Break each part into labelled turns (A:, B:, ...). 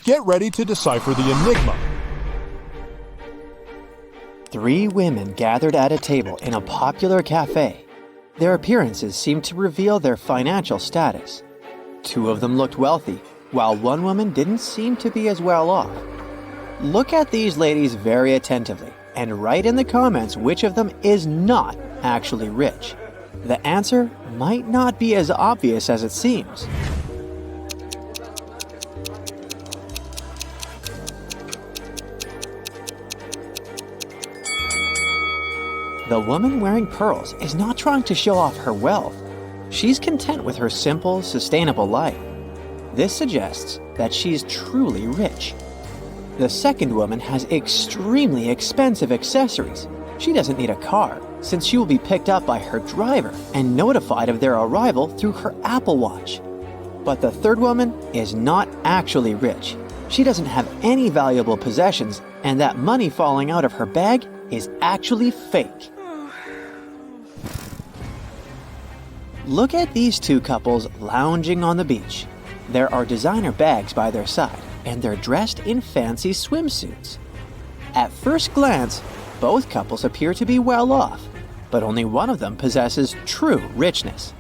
A: Get ready to decipher the enigma.
B: 3 women gathered at a table in a popular cafe. Their appearances seemed to reveal their financial status. 2 of them looked wealthy, while 1 woman didn't seem to be as well off. Look at these ladies very attentively and write in the comments which of them is not actually rich. The answer might not be as obvious as it seems. The woman wearing pearls is not trying to show off her wealth. She's content with her simple, sustainable life. This suggests that she's truly rich. The second woman has extremely expensive accessories. She doesn't need a car, since she will be picked up by her driver and notified of their arrival through her Apple Watch. But the third woman is not actually rich. She doesn't have any valuable possessions, and that money falling out of her bag is actually fake. Look at these 2 couples lounging on the beach. There are designer bags by their side, and they're dressed in fancy swimsuits. At first glance, both couples appear to be well off, but only one of them possesses true richness.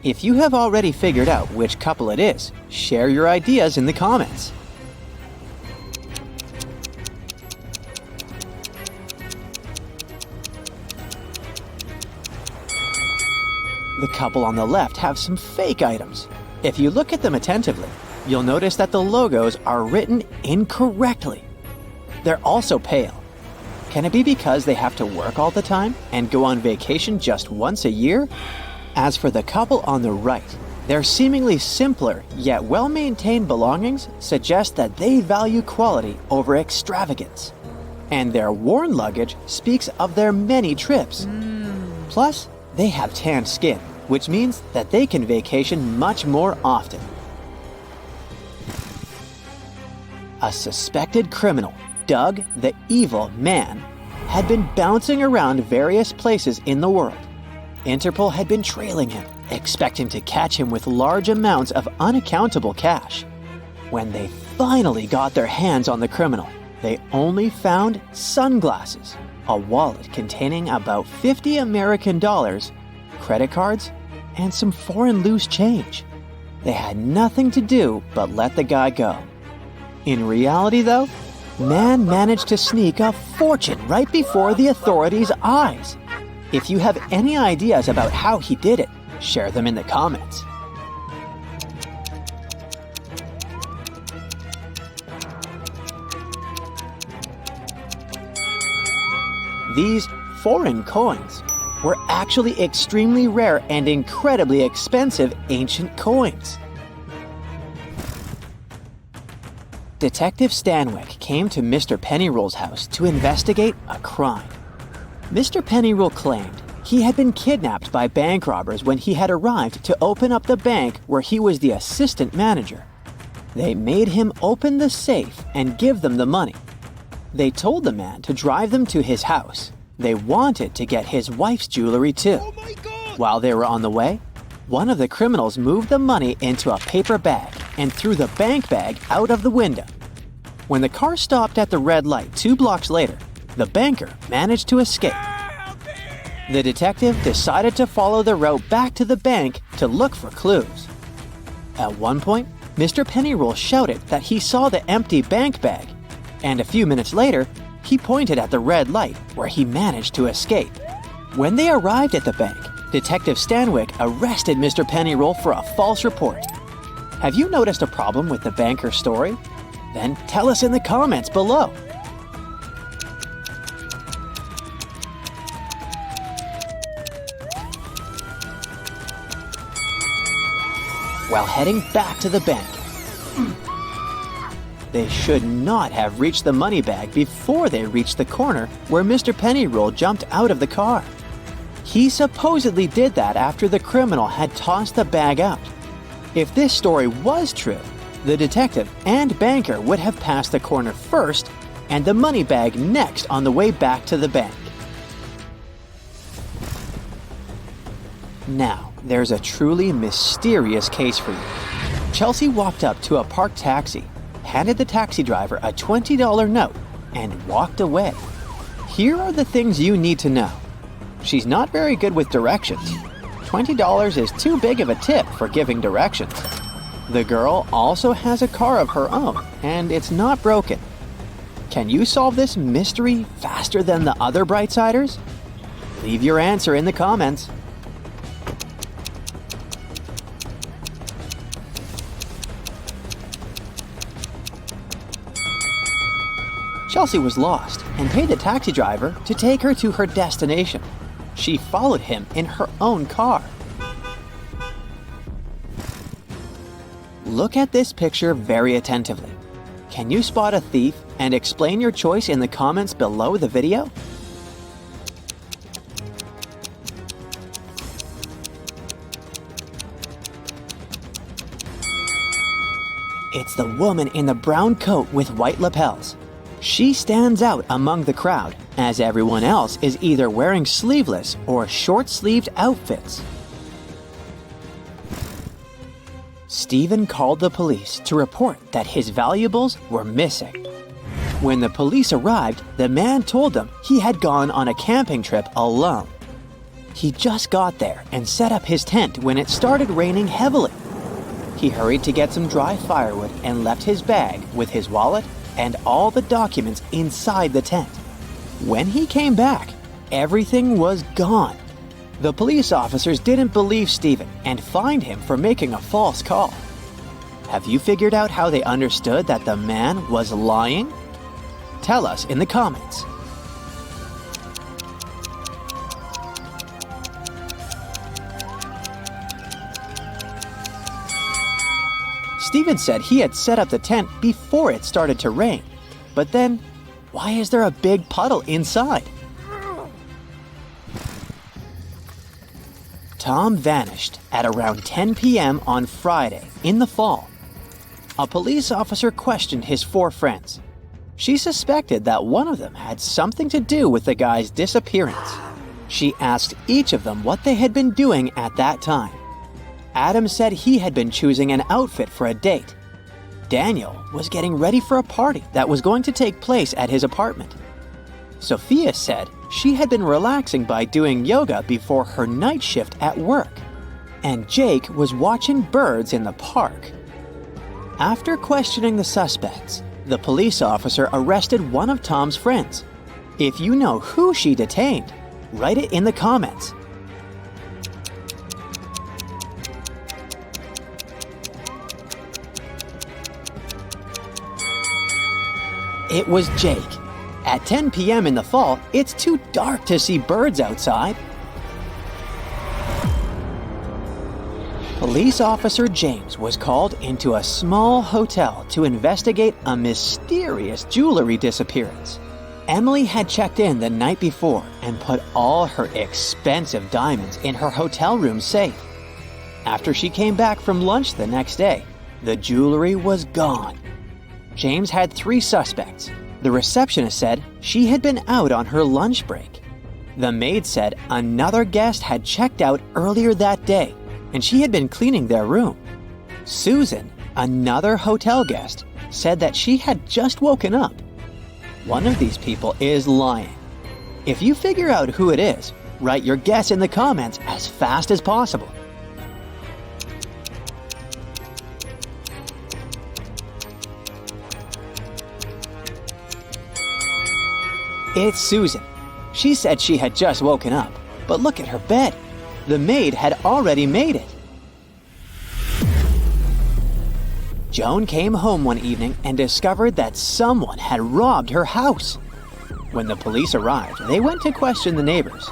B: If you have already figured out which couple it is, share your ideas in the comments. The couple on the left have some fake items. If you look at them attentively, you'll notice that the logos are written incorrectly. They're also pale. Can it be because they have to work all the time and go on vacation just once a year? As for the couple on the right, their seemingly simpler yet well-maintained belongings suggest that they value quality over extravagance. And their worn luggage speaks of their many trips. Plus, they have tanned skin, which means that they can vacation much more often. A suspected criminal, Doug the Evil Man, had been bouncing around various places in the world. Interpol had been trailing him, expecting to catch him with large amounts of unaccountable cash. When they finally got their hands on the criminal, they only found sunglasses, a wallet containing about $50 American, credit cards, and some foreign loose change. They had nothing to do but let the guy go. In reality, though, Man managed to sneak a fortune right before the authorities' eyes. If you have any ideas about how he did it, share them in the comments. These foreign coins were actually extremely rare and incredibly expensive ancient coins. Detective Stanwyck came to Mr. Pennyroll's house to investigate a crime. Mr. Pennyroll claimed he had been kidnapped by bank robbers when he had arrived to open up the bank where he was the assistant manager. They made him open the safe and give them the money. They told the man to drive them to his house. They wanted to get his wife's jewelry too.
A: Oh my God!
B: While they were on the way, one of the criminals moved the money into a paper bag and threw the bank bag out of the window. When the car stopped at the red light 2 blocks later, the banker managed to escape. The detective decided to follow the route back to the bank to look for clues. At one point, Mr. Pennyroll shouted that he saw the empty bank bag, and a few minutes later, he pointed at the red light where he managed to escape. When they arrived at the bank, Detective Stanwyck arrested Mr. Pennyroll for a false report. Have you noticed a problem with the banker's story? Then tell us in the comments below. While heading back to the bank, they should not have reached the money bag before they reached the corner where Mr. Pennyroll jumped out of the car. He supposedly did that after the criminal had tossed the bag out. If this story was true, the detective and banker would have passed the corner first and the money bag next on the way back to the bank. Now, there's a truly mysterious case for you. Chelsea walked up to a parked taxi. handed the taxi driver a $20 note, and walked away. Here are the things you need to know. She's not very good with directions. $20 is too big of a tip for giving directions. The girl also has a car of her own, and it's not broken. Can you solve this mystery faster than the other Brightsiders? Leave your answer in the comments. Chelsea was lost and paid the taxi driver to take her to her destination. She followed him in her own car. Look at this picture very attentively. Can you spot a thief and explain your choice in the comments below the video? It's the woman in the brown coat with white lapels. She stands out among the crowd, as everyone else is either wearing sleeveless or short-sleeved outfits. Stephen called the police to report that his valuables were missing. When the police arrived, the man told them he had gone on a camping trip alone. He just got there and set up his tent when it started raining heavily. He hurried to get some dry firewood and left his bag with his wallet and all the documents inside the tent. When he came back, everything was gone. The police officers didn't believe Stephen and fined him for making a false call. Have you figured out how they understood that the man was lying? Tell us in the comments. Stephen said he had set up the tent before it started to rain. But then, why is there a big puddle inside? Tom vanished at around 10 p.m. on Friday in the fall. A police officer questioned his 4 friends. She suspected that one of them had something to do with the guy's disappearance. She asked each of them what they had been doing at that time. Adam said he had been choosing an outfit for a date. Daniel was getting ready for a party that was going to take place at his apartment. Sophia said she had been relaxing by doing yoga before her night shift at work. And Jake was watching birds in the park. After questioning the suspects, the police officer arrested one of Tom's friends. If you know who she detained, write it in the comments. It was Jake. At 10 p.m. in the fall, it's too dark to see birds outside. Police officer James was called into a small hotel to investigate a mysterious jewelry disappearance. Emily had checked in the night before and put all her expensive diamonds in her hotel room safe. After she came back from lunch the next day, the jewelry was gone. James had 3 suspects. The receptionist said she had been out on her lunch break. The maid said another guest had checked out earlier that day, and she had been cleaning their room. Susan, another hotel guest, said that she had just woken up. One of these people is lying. If you figure out who it is, write your guess in the comments as fast as possible. It's Susan. She said she had just woken up, but look at her bed. The maid had already made it. Joan came home one evening and discovered that someone had robbed her house. When the police arrived, they went to question the neighbors.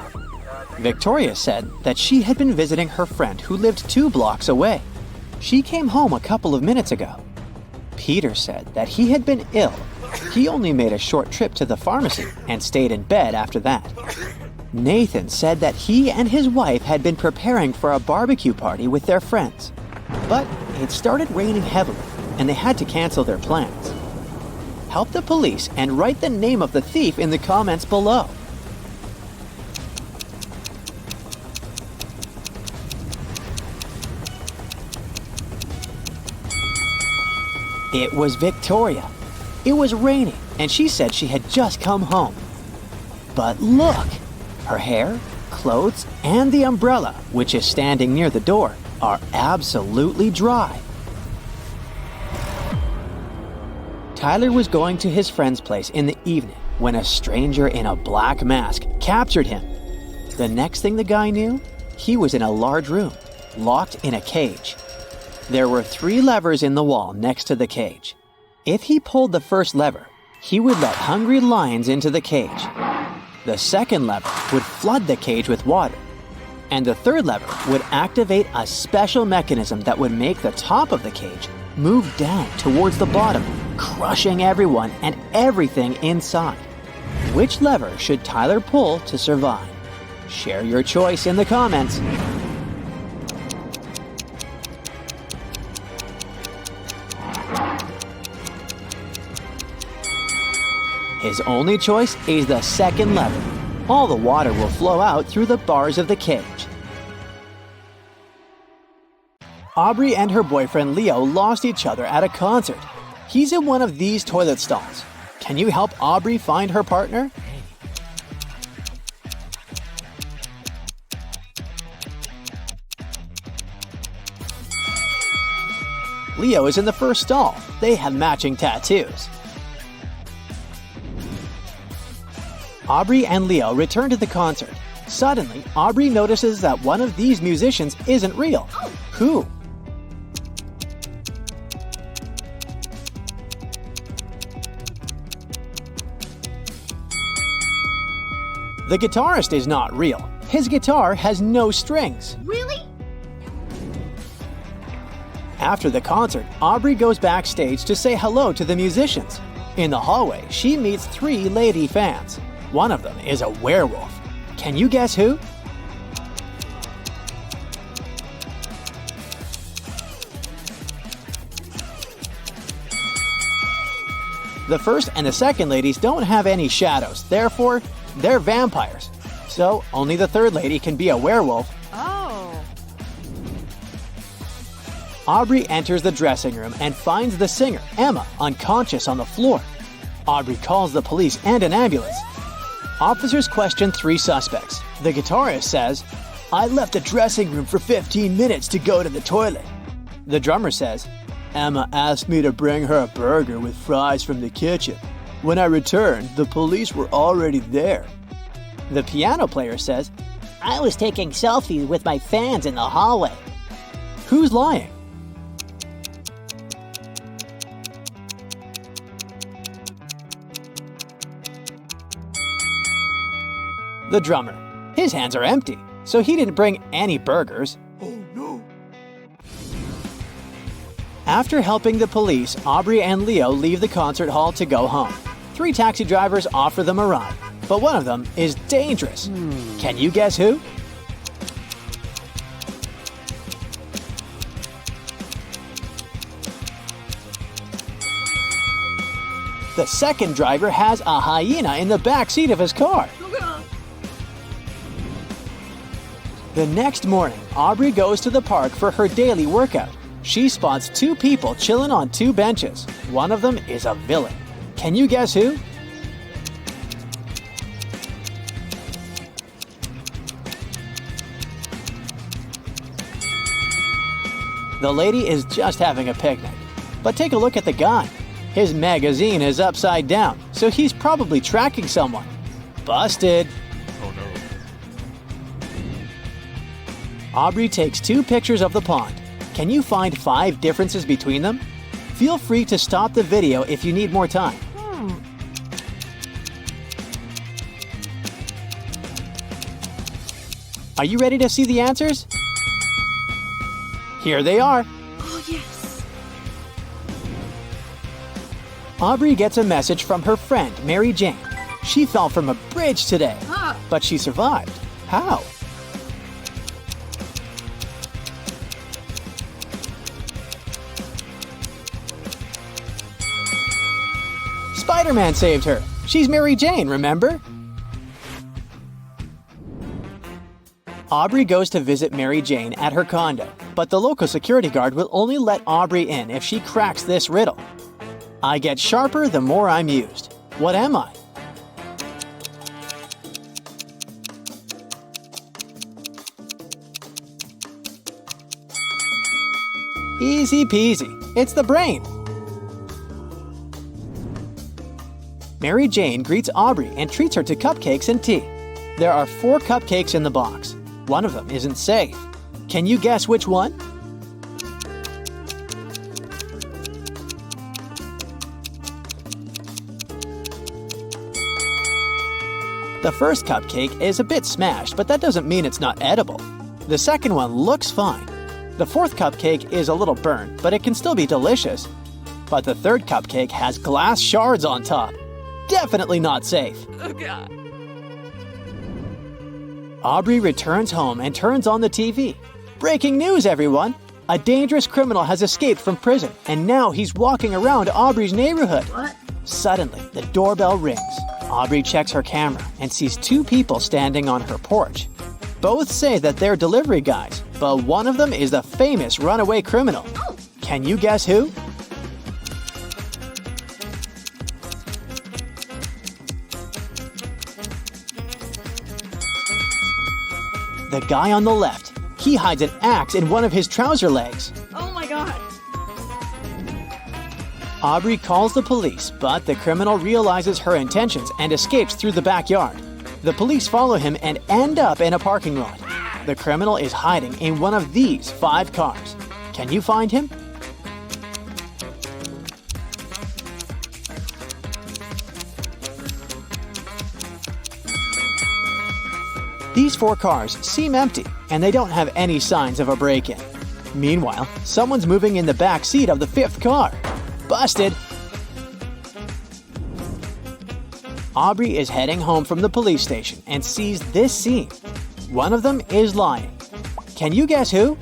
B: Victoria said that she had been visiting her friend who lived 2 blocks away. She came home a couple of minutes ago. Peter said that he had been ill. He only made a short trip to the pharmacy and stayed in bed after that. Nathan said that he and his wife had been preparing for a barbecue party with their friends. But it started raining heavily, and they had to cancel their plans. Help the police and write the name of the thief in the comments below. It was Victoria. It was raining, and she said she had just come home. But look! Her hair, clothes, and the umbrella, which is standing near the door, are absolutely dry. Tyler was going to his friend's place in the evening when a stranger in a black mask captured him. The next thing the guy knew, he was in a large room, locked in a cage. There were 3 levers in the wall next to the cage. If he pulled the first lever, he would let hungry lions into the cage. The second lever would flood the cage with water. And the third lever would activate a special mechanism that would make the top of the cage move down towards the bottom, crushing everyone and everything inside. Which lever should Tyler pull to survive? Share your choice in the comments. His only choice is the second lever. All the water will flow out through the bars of the cage. Aubrey and her boyfriend Leo lost each other at a concert. He's in one of these toilet stalls. Can you help Aubrey find her partner? Leo is in the first stall. They have matching tattoos. Aubrey and Leo return to the concert. Suddenly, Aubrey notices that one of these musicians isn't real. Who? The guitarist is not real. His guitar has no strings.
C: Really?
B: After the concert, Aubrey goes backstage to say hello to the musicians. In the hallway, she meets 3 lady fans. One of them is a werewolf. Can you guess who? The first and the second ladies don't have any shadows, therefore, they're vampires. So, only the third lady can be a werewolf.
C: Oh.
B: Aubrey enters the dressing room and finds the singer, Emma, unconscious on the floor. Aubrey calls the police and an ambulance. Officers question 3 suspects. The guitarist says, "I left the dressing room for 15 minutes to go to the toilet." The drummer says, "Emma asked me to bring her a burger with fries from the kitchen. When I returned, the police were already there." The piano player says, "I was taking selfies with my fans in the hallway." Who's lying? The drummer. His hands are empty, so he didn't bring any burgers.
A: Oh no!
B: After helping the police, Aubrey and Leo leave the concert hall to go home. 3 taxi drivers offer them a ride, but one of them is dangerous. Can you guess who? The second driver has a hyena in the back seat of his car. The next morning, Aubrey goes to the park for her daily workout. She spots 2 people chilling on 2 benches. One of them is a villain. Can you guess who? The lady is just having a picnic. But take a look at the guy. His magazine is upside down, so he's probably tracking someone. Busted!
A: Oh no!
B: Aubrey takes 2 pictures of the pond. Can you find 5 differences between them? Feel free to stop the video if you need more time. Are you ready to see the answers? Here they are.
C: Oh, yes.
B: Aubrey gets a message from her friend, Mary Jane. She fell from a bridge today,
C: Ah.
B: but she survived. How? Spider-Man saved her. She's Mary Jane, remember? Aubrey goes to visit Mary Jane at her condo, but the local security guard will only let Aubrey in if she cracks this riddle. I get sharper the more I'm used. What am I? Easy peasy. It's the brain. Mary Jane greets Aubrey and treats her to cupcakes and tea. There are 4 cupcakes in the box. One of them isn't safe. Can you guess which one? The first cupcake is a bit smashed, but that doesn't mean it's not edible. The second one looks fine. The fourth cupcake is a little burnt, but it can still be delicious. But the third cupcake has glass shards on top. Definitely not safe.
C: Oh, God.
B: Aubrey returns home and turns on the TV. Breaking news, everyone! A dangerous criminal has escaped from prison, and now he's walking around Aubrey's neighborhood.
C: What?
B: Suddenly, the doorbell rings. Aubrey checks her camera and sees 2 people standing on her porch. Both say that they're delivery guys, but one of them is the famous runaway criminal. Can you guess who? The guy on the left. He hides an axe in one of his trouser legs.
C: Oh, my God.
B: Aubrey calls the police, but the criminal realizes her intentions and escapes through the backyard. The police follow him and end up in a parking lot. The criminal is hiding in one of these 5 cars. Can you find him? These 4 cars seem empty, and they don't have any signs of a break-in. Meanwhile, someone's moving in the back seat of the 5th car. Busted! Aubrey is heading home from the police station and sees this scene. One of them is lying. Can you guess who?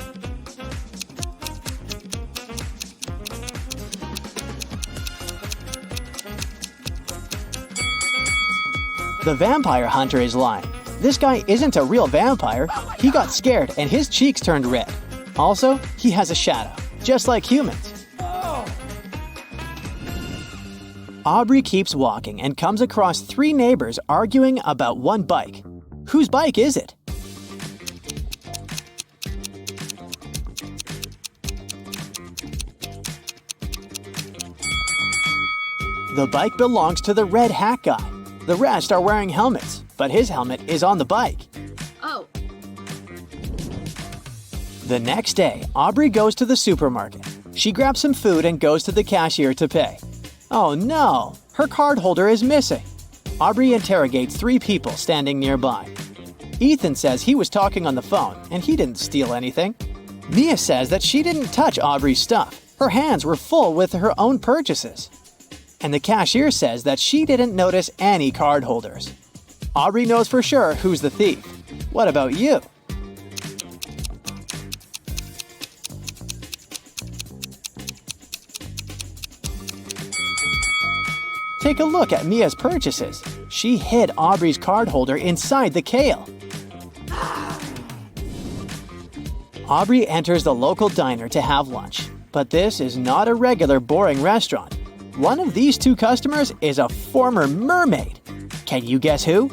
B: The vampire hunter is lying. This guy isn't a real vampire. He got scared and his cheeks turned red. Also, he has a shadow, just like humans. Aubrey keeps walking and comes across 3 neighbors arguing about one bike. Whose bike is it? The bike belongs to the red hat guy. The rest are wearing helmets, but his helmet is on the bike.
C: Oh.
B: The next day, Aubrey goes to the supermarket. She grabs some food and goes to the cashier to pay. Oh no! Her card holder is missing. Aubrey interrogates 3 people standing nearby. Ethan says he was talking on the phone and he didn't steal anything. Mia says that she didn't touch Aubrey's stuff. Her hands were full with her own purchases. And the cashier says that she didn't notice any card holders. Aubrey knows for sure who's the thief. What about you? Take a look at Mia's purchases. She hid Aubrey's card holder inside the kale. Aubrey enters the local diner to have lunch, but this is not a regular boring restaurant. One of these 2 customers is a former mermaid. Can you guess who?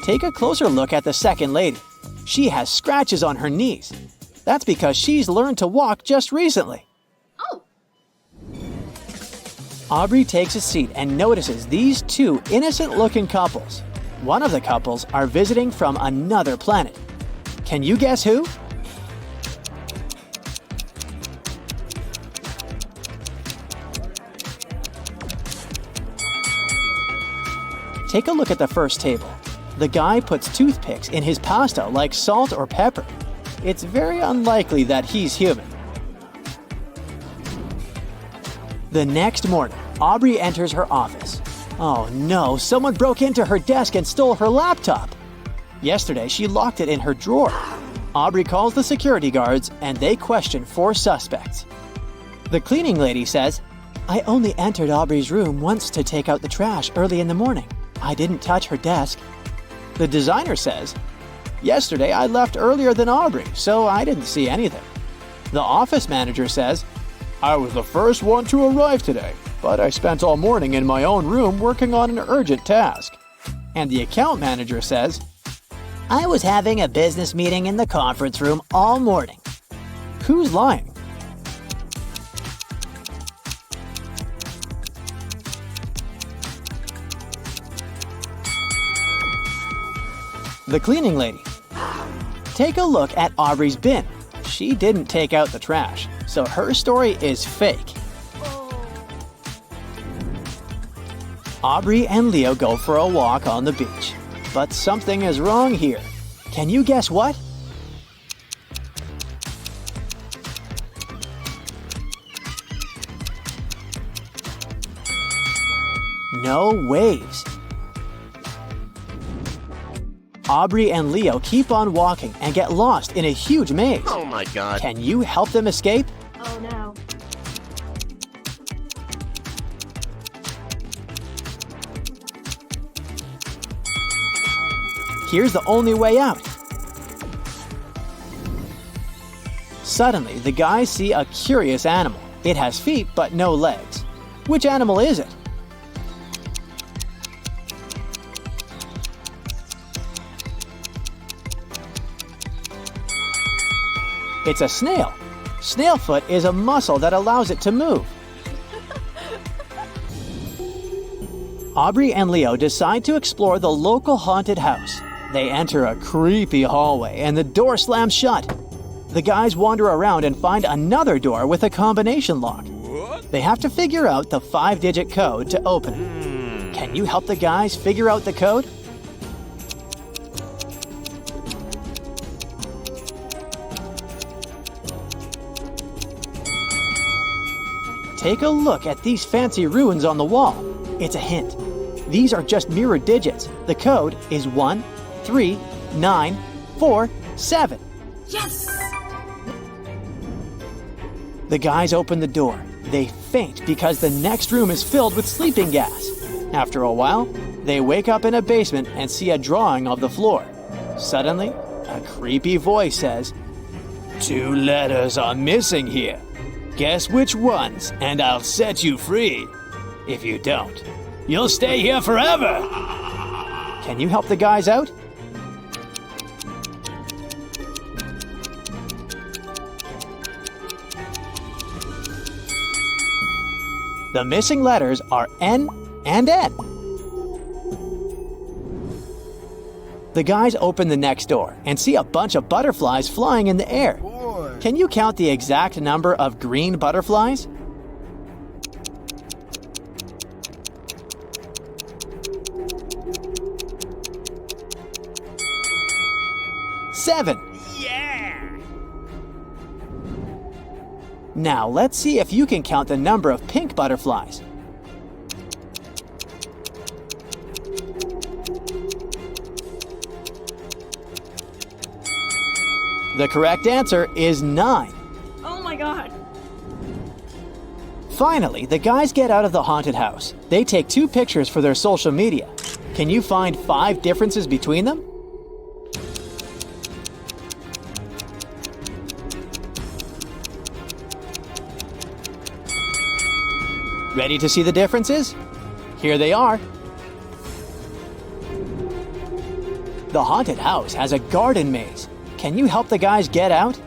B: Take a closer look at the second lady. She has scratches on her knees. That's because she's learned to walk just recently.
C: Oh.
B: Aubrey takes a seat and notices these 2 innocent-looking couples. One of the couples are visiting from another planet. Can you guess who? Take a look at the first table. The guy puts toothpicks in his pasta like salt or pepper. It's very unlikely that he's human. The next morning, Aubrey enters her office. Oh no, someone broke into her desk and stole her laptop. Yesterday, she locked it in her drawer. Aubrey calls the security guards and they question 4 suspects. The cleaning lady says, "I only entered Aubrey's room once to take out the trash early in the morning. I didn't touch her desk." The designer says, Yesterday I left earlier than Aubrey, so I didn't see anything. The office manager says, I was the first one to arrive today, but I spent all morning in my own room working on an urgent task. And the account manager says, I was having a business meeting in the conference room all morning. Who's lying? The cleaning lady. Take a look at Aubrey's bin. She didn't take out the trash, so her story is fake. Aubrey and Leo go for a walk on the beach. But something is wrong here. Can you guess what? No waves. Aubrey and Leo keep on walking and get lost in a huge maze.
D: Oh my god.
B: Can you help them escape?
C: Oh no.
B: Here's the only way out. Suddenly, the guys see a curious animal. It has feet but no legs. Which animal is it? It's a snail. Snail foot is a muscle that allows it to move. Aubrey and Leo decide to explore the local haunted house. They enter a creepy hallway and the door slams shut. The guys wander around and find another door with a combination lock. They have to figure out the 5-digit code to open it. Can you help the guys figure out the code? Take a look at these fancy runes on the wall. It's a hint. These are just mirror digits. The code is 13947.
C: Yes!
B: The guys open the door. They faint because the next room is filled with sleeping gas. After a while, they wake up in a basement and see a drawing of the floor. Suddenly, a creepy voice says, 2 letters are missing here. Guess which ones, and I'll set you free. If you don't, you'll stay here forever. Can you help the guys out? The missing letters are N and N. The guys open the next door and see a bunch of butterflies flying in the air. Can you count the exact number of green butterflies? Seven.
D: Yeah!
B: Now let's see if you can count the number of pink butterflies. The correct answer is 9.
C: Oh my god.
B: Finally, the guys get out of the haunted house. They take 2 pictures for their social media. Can you find 5 differences between them? Ready to see the differences? Here they are. The haunted house has a garden maze. Can you help the guys get out?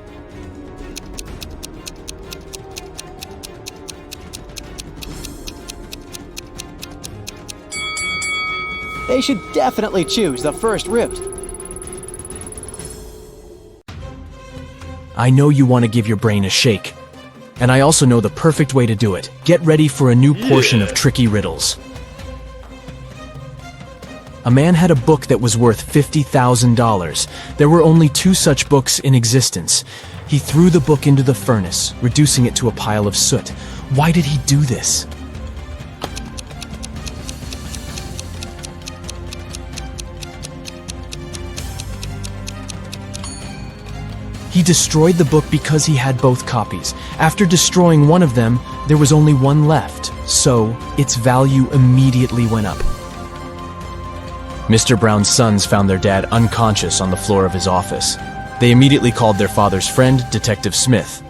B: They should definitely choose the first route.
E: I know you want to give your brain a shake. And I also know the perfect way to do it. Get ready for a new portion of tricky riddles. A man had a book that was worth $50,000. There were only 2 such books in existence. He threw the book into the furnace, reducing it to a pile of soot. Why did he do this? He destroyed the book because he had both copies. After destroying one of them, there was only one left, so its value immediately went up. Mr. Brown's sons found their dad unconscious on the floor of his office. They immediately called their father's friend, Detective Smith.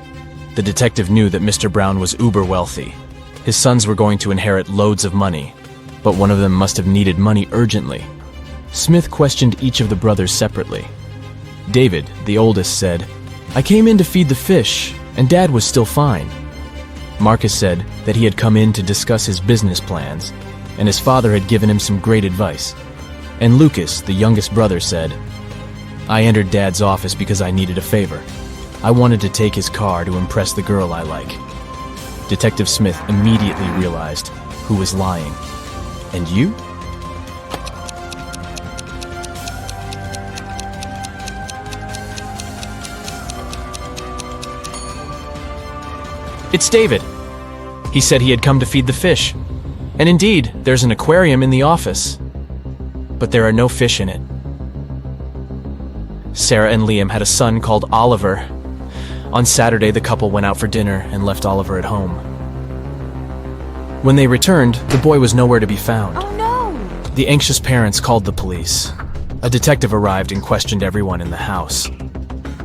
E: The detective knew that Mr. Brown was uber wealthy. His sons were going to inherit loads of money, but one of them must have needed money urgently. Smith questioned each of the brothers separately. David, the oldest, said, "I came in to feed the fish, and Dad was still fine." Marcus said that he had come in to discuss his business plans, and his father had given him some great advice. And Lucas, the youngest brother, said, "I entered Dad's office because I needed a favor. I wanted to take his car to impress the girl I like." Detective Smith immediately realized who was lying. "And you?" "It's David. He said he had come to feed the fish. And indeed, there's an aquarium in the office. But there are no fish in it." Sarah and Liam had a son called Oliver. On Saturday, the couple went out for dinner and left Oliver at home. When they returned, the boy was nowhere to be found.
C: Oh no!
E: The anxious parents called the police. A detective arrived and questioned everyone in the house.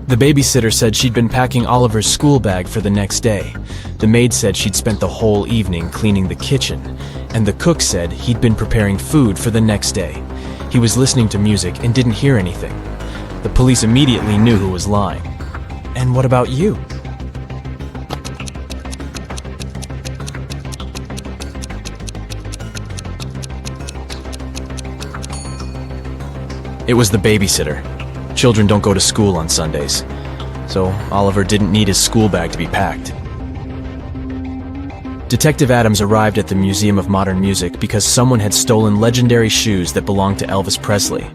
E: The babysitter said she'd been packing Oliver's school bag for the next day. The maid said she'd spent the whole evening cleaning the kitchen, and the cook said he'd been preparing food for the next day. He was listening to music and didn't hear anything. The police immediately knew who was lying. "And what about you?" It was the babysitter. Children don't go to school on Sundays, so Oliver didn't need his school bag to be packed. Detective Adams arrived at the Museum of Modern Music because someone had stolen legendary shoes that belonged to Elvis Presley.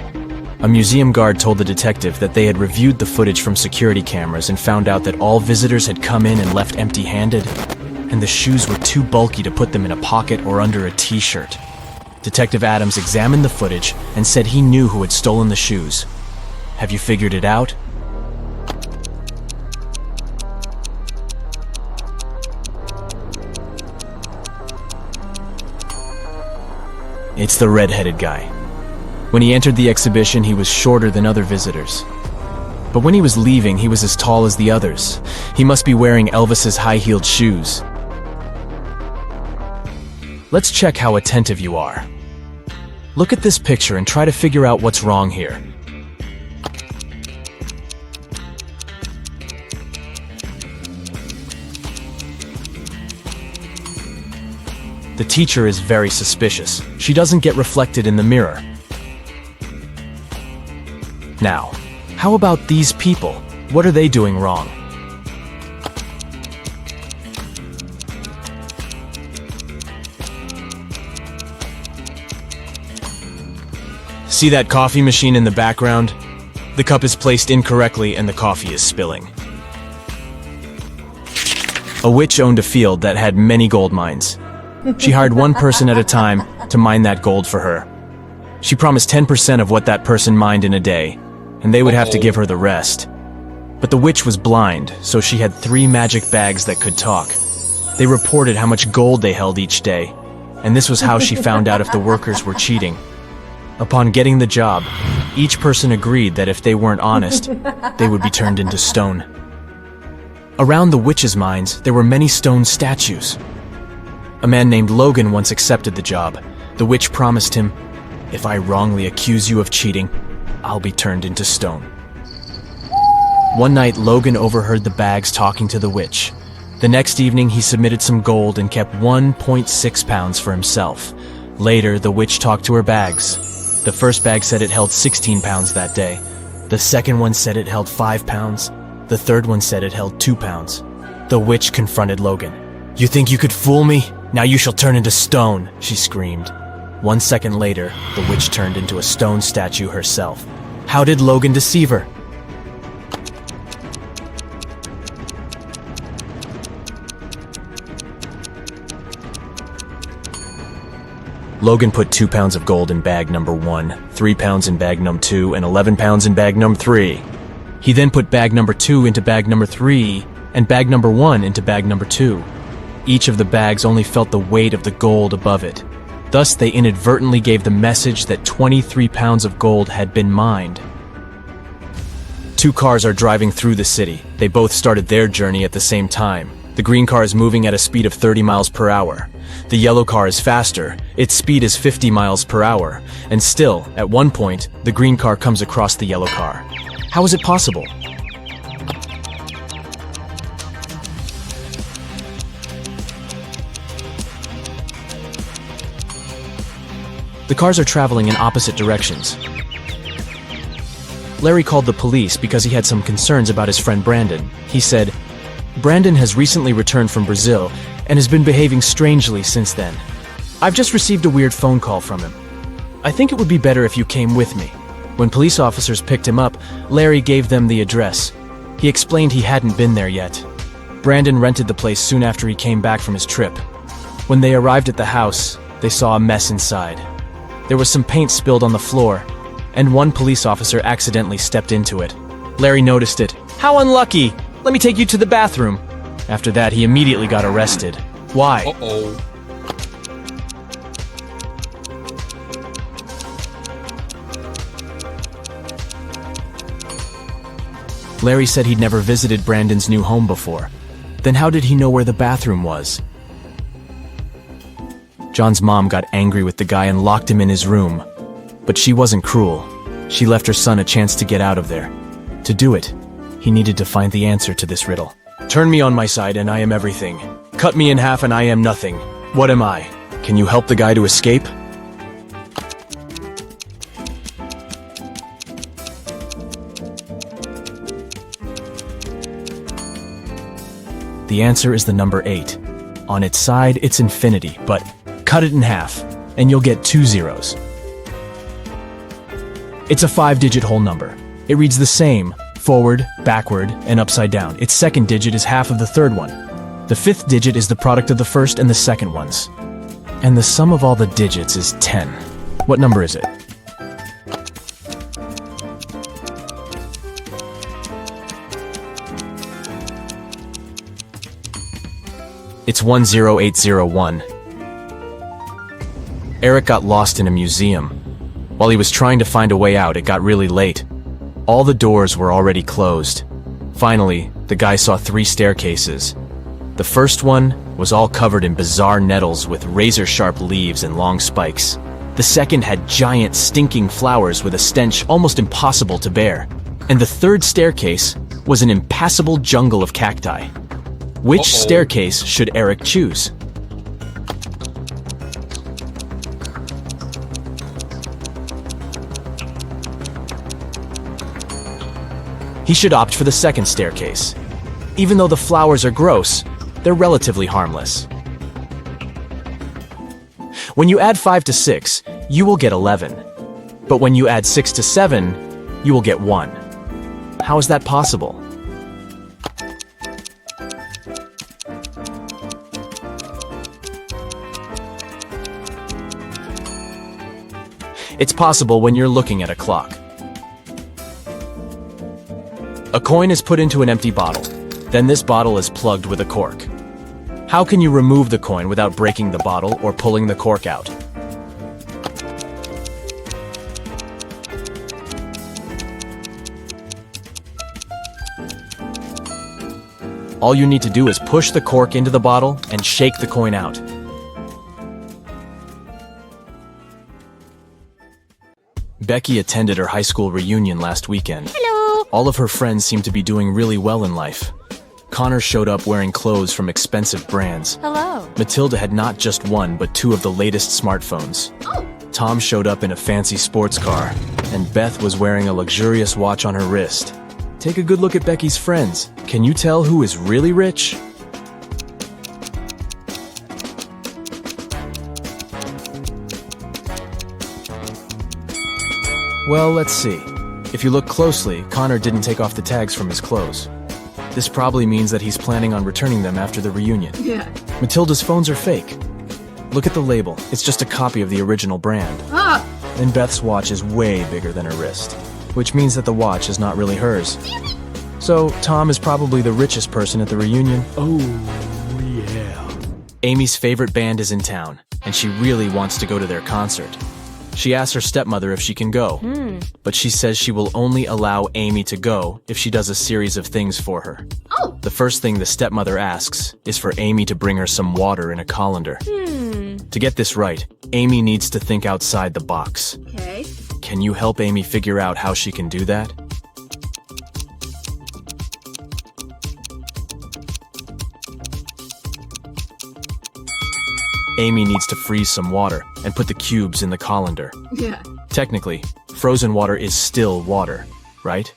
E: A museum guard told the detective that they had reviewed the footage from security cameras and found out that all visitors had come in and left empty-handed, and the shoes were too bulky to put them in a pocket or under a t-shirt. Detective Adams examined the footage and said he knew who had stolen the shoes. Have you figured it out? It's the red-headed guy. When he entered the exhibition, he was shorter than other visitors. But when he was leaving, he was as tall as the others. He must be wearing Elvis's high-heeled shoes. Let's check how attentive you are. Look at this picture and try to figure out what's wrong here. The teacher is very suspicious. She doesn't get reflected in the mirror. Now, how about these people? What are they doing wrong? See that coffee machine in the background? The cup is placed incorrectly and the coffee is spilling. A witch owned a field that had many gold mines. She hired one person at a time to mine that gold for her. She promised 10% of what that person mined in a day, and they would have to give her the rest. But the witch was blind, so she had 3 magic bags that could talk. They reported how much gold they held each day, and this was how she found out if the workers were cheating. Upon getting the job, each person agreed that if they weren't honest, they would be turned into stone. Around the witch's mines, there were many stone statues. A man named Logan once accepted the job. The witch promised him, "If I wrongly accuse you of cheating, I'll be turned into stone." One night, Logan overheard the bags talking to the witch. The next evening, he submitted some gold and kept 1.6 pounds for himself. Later, the witch talked to her bags. The first bag said it held 16 pounds that day. The second one said it held 5 pounds. The third one said it held 2 pounds. The witch confronted Logan. "You think you could fool me? Now you shall turn into stone," she screamed. 1 second later, the witch turned into a stone statue herself. How did Logan deceive her? Logan put 2 pounds of gold in bag number 1, 3 pounds in bag number 2, and 11 pounds in bag number 3. He then put bag number 2 into bag number 3, and bag number 1 into bag number 2. Each of the bags only felt the weight of the gold above it. Thus, they inadvertently gave the message that 23 pounds of gold had been mined. Two cars are driving through the city. They both started their journey at the same time. The green car is moving at a speed of 30 miles per hour. The yellow car is faster. Its speed is 50 miles per hour. And still, at one point, the green car comes across the yellow car. How is it possible? The cars are traveling in opposite directions. Larry called the police because he had some concerns about his friend Brandon. He said, "Brandon has recently returned from Brazil and has been behaving strangely since then. I've just received a weird phone call from him. I think it would be better if you came with me." When police officers picked him up, Larry gave them the address. He explained he hadn't been there yet. Brandon rented the place soon after he came back from his trip. When they arrived at the house, they saw a mess inside. There was some paint spilled on the floor, and one police officer accidentally stepped into it. Larry noticed it. "How unlucky! Let me take you to the bathroom." After that, he immediately got arrested. Why?
A: Uh-oh.
E: Larry said he'd never visited Brandon's new home before. Then how did he know where the bathroom was? John's mom got angry with the guy and locked him in his room. But she wasn't cruel. She left her son a chance to get out of there. To do it, he needed to find the answer to this riddle. Turn me on my side and I am everything. Cut me in half and I am nothing. What am I? Can you help the guy to escape? The answer is the number 8. On its side, it's infinity, but cut it in half, and you'll get 2 zeros. It's a 5-digit whole number. It reads the same, forward, backward, and upside down. Its second digit is half of the third one. The 5th digit is the product of the first and the second ones. And the sum of all the digits is 10. What number is it? It's 10801. Eric got lost in a museum. While he was trying to find a way out, it got really late. All the doors were already closed. Finally, the guy saw 3 staircases. The first one was all covered in bizarre nettles with razor-sharp leaves and long spikes. The second had giant, stinking flowers with a stench almost impossible to bear. And the third staircase was an impassable jungle of cacti. Which staircase should Eric choose? He should opt for the second staircase. Even though the flowers are gross, they're relatively harmless. When you add 5 to 6, you will get 11. But when you add 6 to 7, you will get 1. How is that possible? It's possible when you're looking at a clock. A coin is put into an empty bottle. Then this bottle is plugged with a cork. How can you remove the coin without breaking the bottle or pulling the cork out? All you need to do is push the cork into the bottle and shake the coin out. Becky attended her high school reunion last weekend.
D: Hello.
E: All of her friends seemed to be doing really well in life. Connor showed up wearing clothes from expensive brands.
D: Hello.
E: Matilda had not just one, but 2 of the latest smartphones.
D: Oh.
E: Tom showed up in a fancy sports car, and Beth was wearing a luxurious watch on her wrist. Take a good look at Becky's friends. Can you tell who is really rich? Well, let's see. If you look closely, Connor didn't take off the tags from his clothes. This probably means that he's planning on returning them after the reunion.
C: Yeah.
E: Matilda's phones are fake. Look at the label. It's just a copy of the original brand.
C: Ah!
E: And Beth's watch is way bigger than her wrist, which means that the watch is not really hers. So, Tom is probably the richest person at the reunion.
A: Oh, yeah.
E: Amy's favorite band is in town. and she really wants to go to their concert. She asks her stepmother if she can go, but she says she will only allow Amy to go if she does a series of things for her.
C: Oh!
E: The first thing the stepmother asks is for Amy to bring her some water in a colander. To get this right, Amy needs to think outside the box.
C: Okay.
E: Can you help Amy figure out how she can do that? Amy needs to freeze some water and put the cubes in the colander.
C: Yeah.
E: Technically, frozen water is still water, right?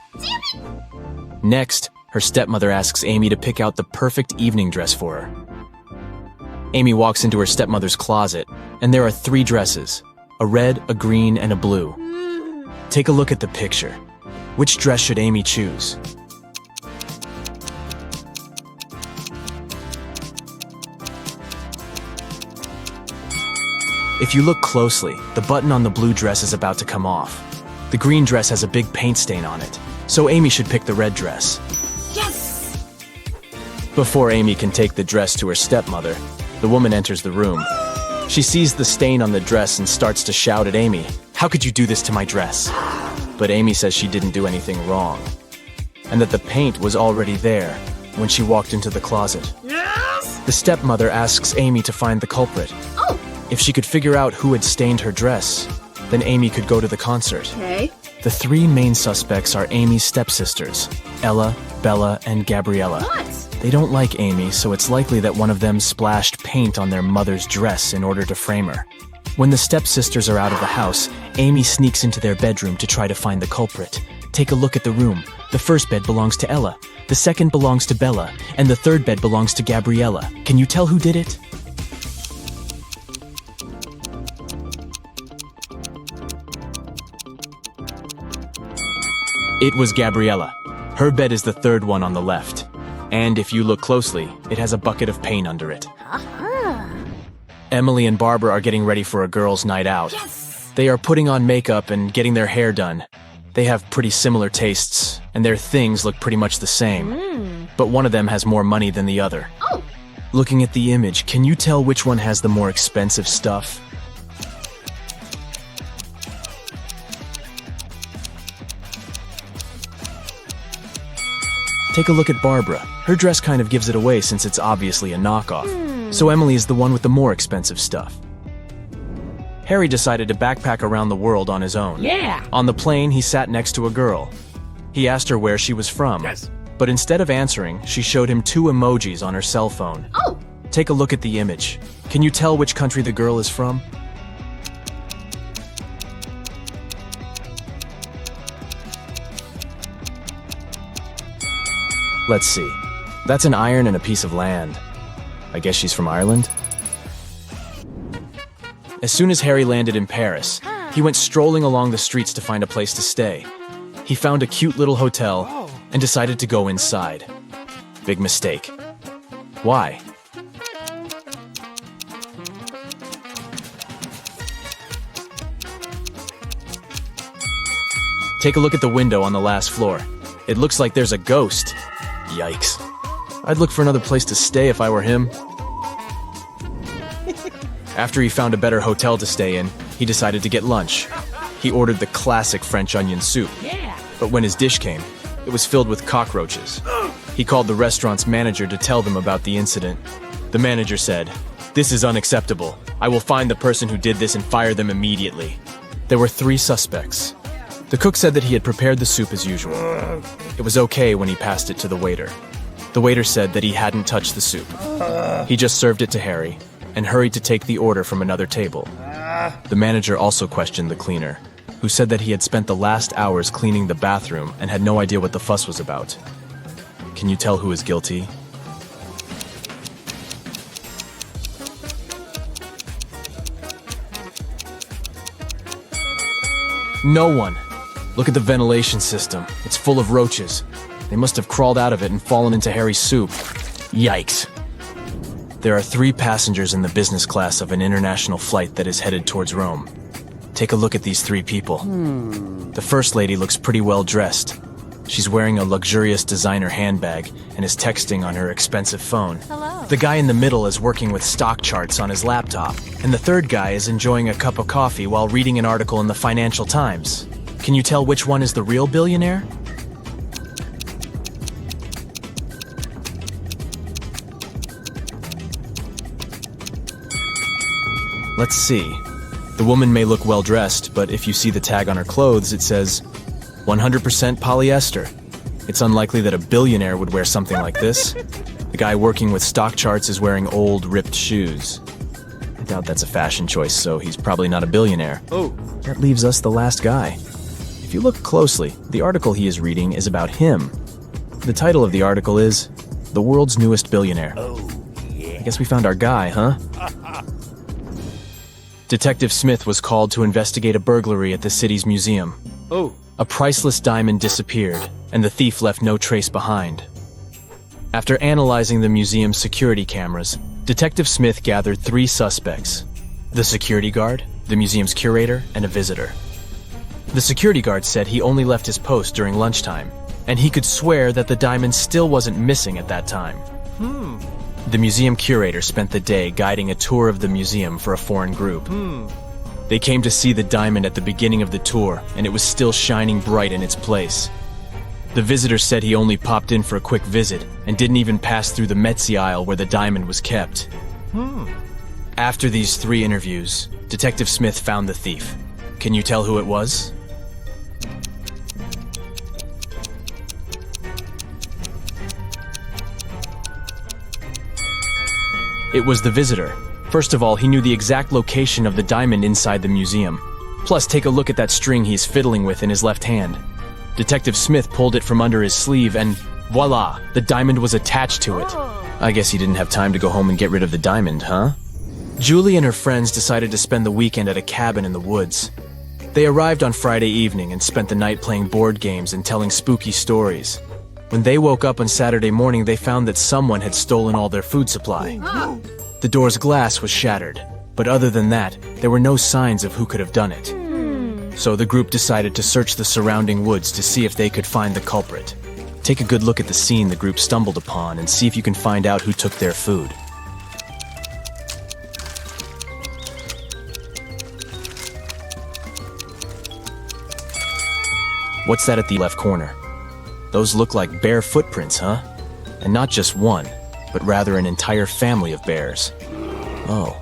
E: Next, her stepmother asks Amy to pick out the perfect evening dress for her. Amy walks into her stepmother's closet, and there are 3 dresses, a red, a green, and a blue. Take a look at the picture. Which dress should Amy choose? If you look closely, the button on the blue dress is about to come off. The green dress has a big paint stain on it, so Amy should pick the red dress.
C: Yes!
E: Before Amy can take the dress to her stepmother, the woman enters the room. She sees the stain on the dress and starts to shout at Amy, "How could you do this to my dress?" But Amy says she didn't do anything wrong, and that the paint was already there when she walked into the closet.
C: Yes!
E: The stepmother asks Amy to find the culprit.
C: Oh!
E: If she could figure out who had stained her dress, then Amy could go to the concert.
C: Okay.
E: The 3 main suspects are Amy's stepsisters, Ella, Bella, and Gabriella.
C: What?
E: They don't like Amy, so it's likely that one of them splashed paint on their mother's dress in order to frame her. When the stepsisters are out of the house, Amy sneaks into their bedroom to try to find the culprit. Take a look at the room. The first bed belongs to Ella, the second belongs to Bella, and the third bed belongs to Gabriella. Can you tell who did it? It was Gabriella. Her bed is the third one on the left. And if you look closely, it has a bucket of paint under it. Emily and Barbara are getting ready for a girls' night out.
C: Yes!
E: They are putting on makeup and getting their hair done. They have pretty similar tastes, and their things look pretty much the same. But one of them has more money than the other.
C: Oh!
E: Looking at the image, can you tell which one has the more expensive stuff? Take a look at Barbara. Her dress kind of gives it away since it's obviously a knockoff. So Emily is the one with the more expensive stuff. Harry decided to backpack around the world on his own.
C: Yeah!
E: On the plane, he sat next to a girl. He asked her where she was from.
A: Yes.
E: But instead of answering, she showed him 2 emojis on her cell phone.
C: Oh!
E: Take a look at the image. Can you tell which country the girl is from? Let's see. That's an iron and a piece of land. I guess she's from Ireland? As soon as Harry landed in Paris, he went strolling along the streets to find a place to stay. He found a cute little hotel and decided to go inside. Big mistake. Why? Take a look at the window on the last floor. It looks like there's a ghost. Yikes. I'd look for another place to stay if I were him. After he found a better hotel to stay in, he decided to get lunch. He ordered the classic French onion soup. But when his dish came, it was filled with cockroaches. He called the restaurant's manager to tell them about the incident. The manager said, "This is unacceptable. I will find the person who did this and fire them immediately." There were 3 suspects. The cook said that he had prepared the soup as usual. It was okay when he passed it to the waiter. The waiter said that he hadn't touched the soup. He just served it to Harry and hurried to take the order from another table. The manager also questioned the cleaner, who said that he had spent the last hours cleaning the bathroom and had no idea what the fuss was about. Can you tell who is guilty? No one. Look at the ventilation system. It's full of roaches. They must have crawled out of it and fallen into Harry's soup. Yikes. There are 3 passengers in the business class of an international flight that is headed towards Rome. Take a look at these 3 people. The first lady looks pretty well dressed. She's wearing a luxurious designer handbag and is texting on her expensive phone.
C: Hello.
E: The guy in the middle is working with stock charts on his laptop, and the third guy is enjoying a cup of coffee while reading an article in the Financial Times. Can you tell which one is the real billionaire? Let's see. The woman may look well dressed, but if you see the tag on her clothes, it says 100% polyester. It's unlikely that a billionaire would wear something like this. The guy working with stock charts is wearing old, ripped shoes. I doubt that's a fashion choice, so he's probably not a billionaire. Oh. That leaves us the last guy. If you look closely, the article he is reading is about him. The title of the article is The World's Newest Billionaire. Oh, yeah. I guess we found our guy, huh? Detective Smith was called to investigate a burglary at the city's museum. Oh. A priceless diamond disappeared, and the thief left no trace behind. After analyzing the museum's security cameras, Detective Smith gathered 3 suspects: the security guard, the museum's curator, and a visitor. The security guard said he only left his post during lunchtime, and he could swear that the diamond still wasn't missing at that time. The museum curator spent the day guiding a tour of the museum for a foreign group. They came to see the diamond at the beginning of the tour, and it was still shining bright in its place. The visitor said he only popped in for a quick visit and didn't even pass through the Metzi aisle where the diamond was kept. After these 3 interviews, Detective Smith found the thief. Can you tell who it was? It was the visitor. First of all, he knew the exact location of the diamond inside the museum. Plus, take a look at that string he's fiddling with in his left hand. Detective Smith pulled it from under his sleeve and voila, the diamond was attached to it. I guess he didn't have time to go home and get rid of the diamond, huh? Julie and her friends decided to spend the weekend at a cabin in the woods. They arrived on Friday evening and spent the night playing board games and telling spooky stories. When they woke up on Saturday morning, they found that someone had stolen all their food supply. The door's glass was shattered, but other than that, there were no signs of who could have done it. So the group decided to search the surrounding woods to see if they could find the culprit. Take a good look at the scene the group stumbled upon and see if you can find out who took their food. What's that at the left corner? Those look like bear footprints, huh? And not just one, but rather an entire family of bears. Oh,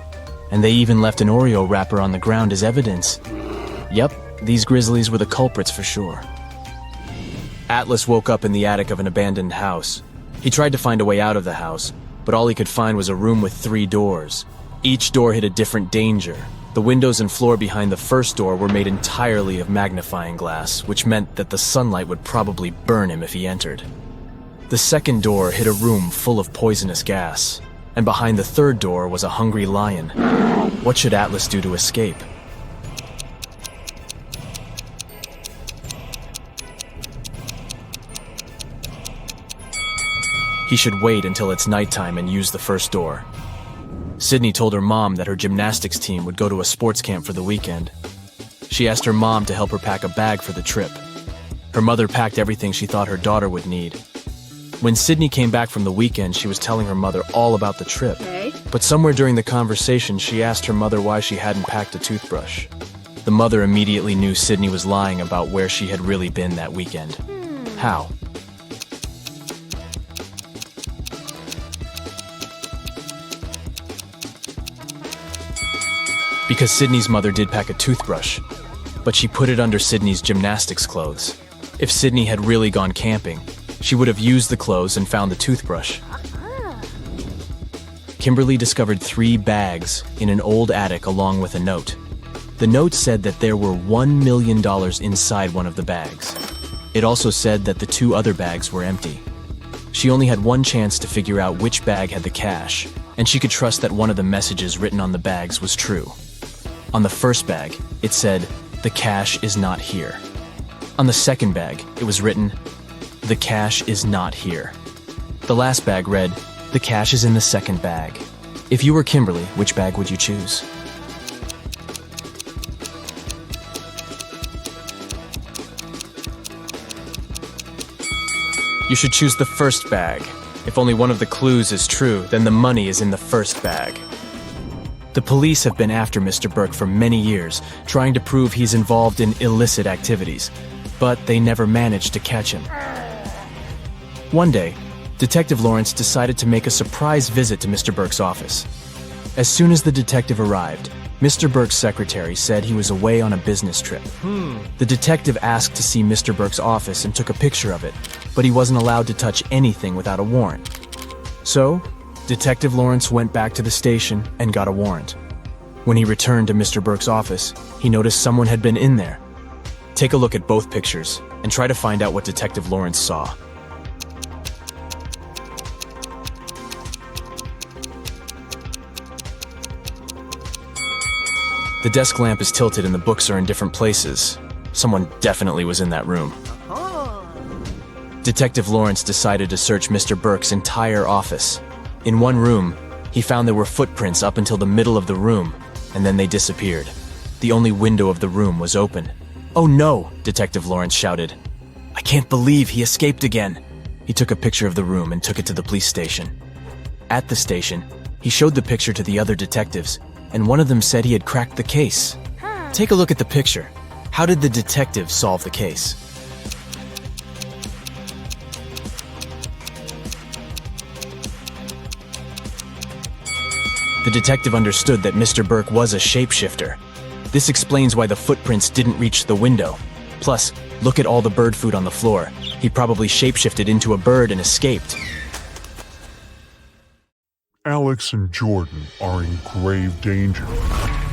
E: and they even left an Oreo wrapper on the ground as evidence. Yep, these grizzlies were the culprits for sure. Atlas woke up in the attic of an abandoned house. He tried to find a way out of the house, but all he could find was a room with 3 doors. Each door hid a different danger. The windows and floor behind the first door were made entirely of magnifying glass, which meant that the sunlight would probably burn him if he entered. The second door hid a room full of poisonous gas, and behind the third door was a hungry lion. What should Atlas do to escape? He should wait until it's nighttime and use the first door. Sydney told her mom that her gymnastics team would go to a sports camp for the weekend. She asked her mom to help her pack a bag for the trip. Her mother packed everything she thought her daughter would need. When Sydney came back from the weekend, she was telling her mother all about the trip. But somewhere during the conversation, she asked her mother why she hadn't packed a toothbrush. The mother immediately knew Sydney was lying about where she had really been that weekend. How? Because Sydney's mother did pack a toothbrush, but she put it under Sydney's gymnastics clothes. If Sydney had really gone camping, she would have used the clothes and found the toothbrush. Kimberly discovered 3 bags in an old attic along with a note. The note said that there were $1 million inside one of the bags. It also said that the 2 other bags were empty. She only had one chance to figure out which bag had the cash, and she could trust that one of the messages written on the bags was true. On the first bag, it said, "The cash is not here." On the second bag, it was written, "The cash is not here." The last bag read, "The cash is in the second bag." If you were Kimberly, which bag would you choose? You should choose the first bag. If only one of the clues is true, then the money is in the first bag. The police have been after Mr. Burke for many years, trying to prove he's involved in illicit activities, but they never managed to catch him. One day, Detective Lawrence decided to make a surprise visit to Mr. Burke's office. As soon as the detective arrived, Mr. Burke's secretary said he was away on a business trip. The detective asked to see Mr. Burke's office and took a picture of it, but he wasn't allowed to touch anything without a warrant. So, Detective Lawrence went back to the station and got a warrant. When he returned to Mr. Burke's office, he noticed someone had been in there. Take a look at both pictures and try to find out what Detective Lawrence saw. The desk lamp is tilted and the books are in different places. Someone definitely was in that room. Detective Lawrence decided to search Mr. Burke's entire office. In one room, he found there were footprints up until the middle of the room, and then they disappeared. The only window of the room was open. "Oh no!" Detective Lawrence shouted. "I can't believe he escaped again." He took a picture of the room and took it to the police station. At the station, he showed the picture to the other detectives, and one of them said he had cracked the case. Take a look at the picture. How did the detective solve the case? The detective understood that Mr. Burke was a shapeshifter. This explains why the footprints didn't reach the window. Plus, look at all the bird food on the floor. He probably shapeshifted into a bird and escaped.
D: Alex and Jordan are in grave danger.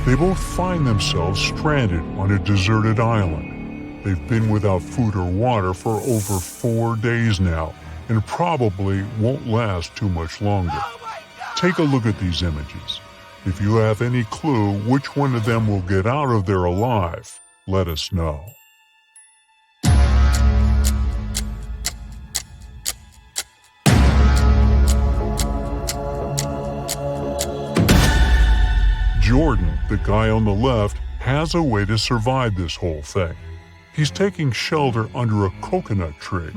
D: They both find themselves stranded on a deserted island. They've been without food or water for over 4 days now, and probably won't last too much longer. Take a look at these images. If you have any clue which one of them will get out of there alive, let us know. Jordan, the guy on the left, has a way to survive this whole thing. He's taking shelter under a coconut tree.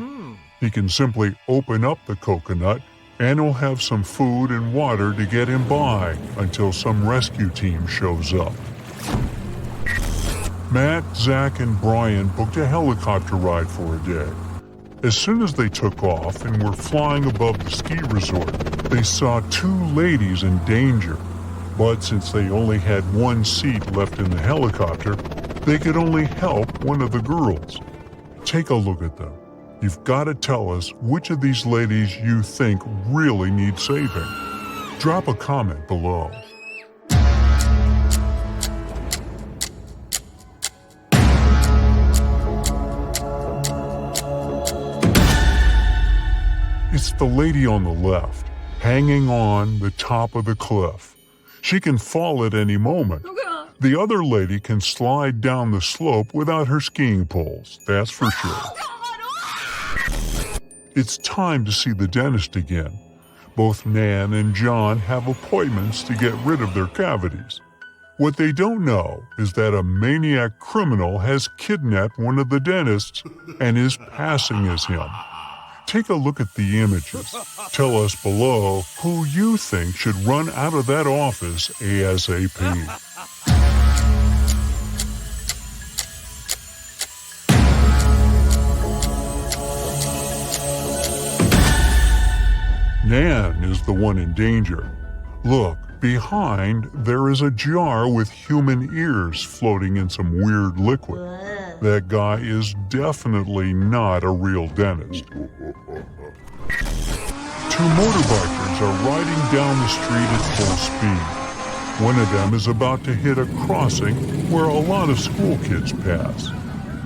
D: He can simply open up the coconut and he'll have some food and water to get him by until some rescue team shows up. Matt, Zach, and Brian booked a helicopter ride for a day. As soon as they took off and were flying above the ski resort, they saw 2 ladies in danger. But since they only had 1 seat left in the helicopter, they could only help one of the girls. Take a look at them. You've got to tell us which of these ladies you think really need saving. Drop a comment below. It's the lady on the left, hanging on the top of the cliff. She can fall at any moment. The other lady can slide down the slope without her skiing poles, that's for sure. It's time to see the dentist again. Both Nan and John have appointments to get rid of their cavities. What they don't know is that a maniac criminal has kidnapped one of the dentists and is passing as him. Take a look at the images. Tell us below who you think should run out of that office ASAP. Nan is the one in danger. Look, behind there is a jar with human ears floating in some weird liquid. That guy is definitely not a real dentist. 2 motorbikers are riding down the street at full speed. One of them is about to hit a crossing where a lot of school kids pass,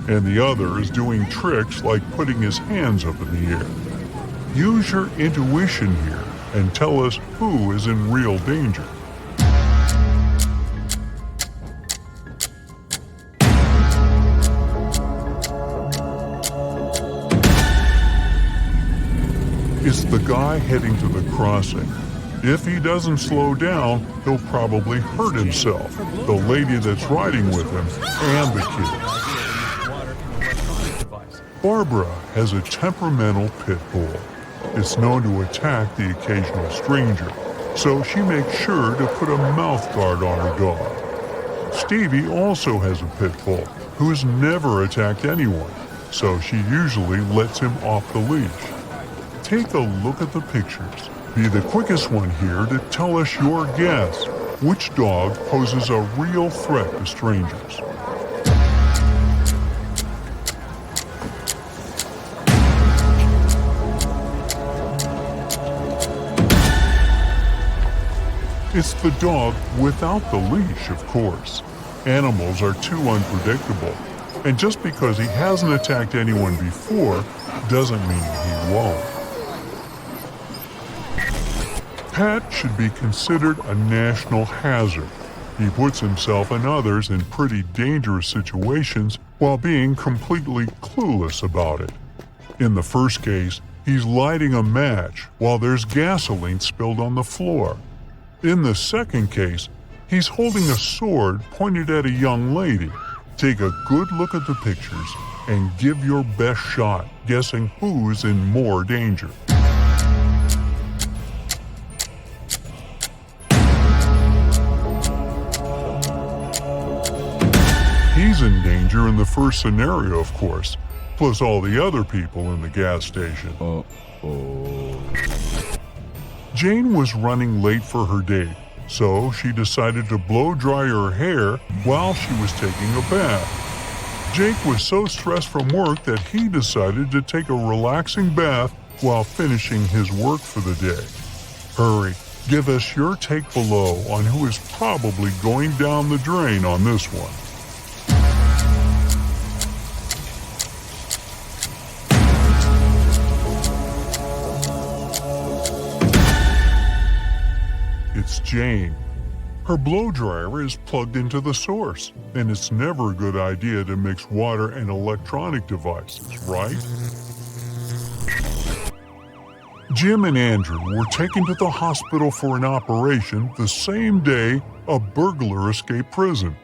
D: and the other is doing tricks like putting his hands up in the air. Use your intuition here and tell us who is in real danger. It's the guy heading to the crossing. If he doesn't slow down, he'll probably hurt himself, the lady that's riding with him, and the kids. Barbara has a temperamental pit bull. It's known to attack the occasional stranger, so she makes sure to put a mouth guard on her dog. Stevie also has a pit bull who has never attacked anyone, so she usually lets him off the leash. Take a look at the pictures. Be the quickest one here to tell us your guess. Which dog poses a real threat to strangers? It's the dog without the leash, of course. Animals are too unpredictable, and just because he hasn't attacked anyone before doesn't mean he won't. Pat should be considered a national hazard. He puts himself and others in pretty dangerous situations while being completely clueless about it. In the first case, he's lighting a match while there's gasoline spilled on the floor. In the second case, he's holding a sword pointed at a young lady. Take a good look at the pictures and give your best shot guessing who's in more danger. He's in danger in the first scenario, of course, plus all the other people in the gas station. Jane was running late for her date, so she decided to blow dry her hair while she was taking a bath. Jake was so stressed from work that he decided to take a relaxing bath while finishing his work for the day. Hurry, give us your take below on who is probably going down the drain on this one. It's Jane. Her blow dryer is plugged into the source, and it's never a good idea to mix water and electronic devices, right? Jim and Andrew were taken to the hospital for an operation the same day a burglar escaped prison.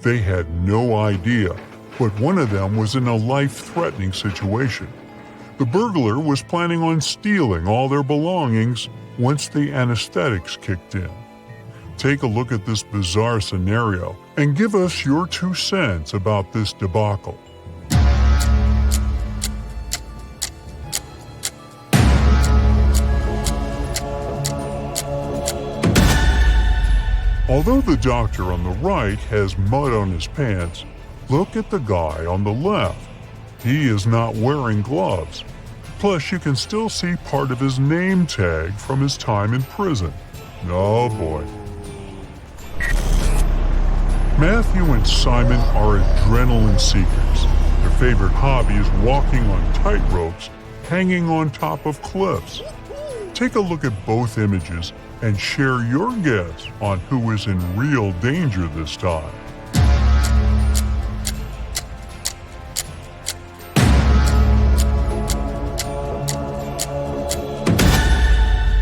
D: They had no idea, but one of them was in a life-threatening situation. The burglar was planning on stealing all their belongings once the anesthetics kicked in. Take a look at this bizarre scenario and give us your 2 cents about this debacle. Although the doctor on the right has mud on his pants, look at the guy on the left. He is not wearing gloves. Plus, you can still see part of his name tag from his time in prison. Oh boy. Matthew and Simon are adrenaline seekers. Their favorite hobby is walking on tightropes, hanging on top of cliffs. Take a look at both images and share your guess on who is in real danger this time.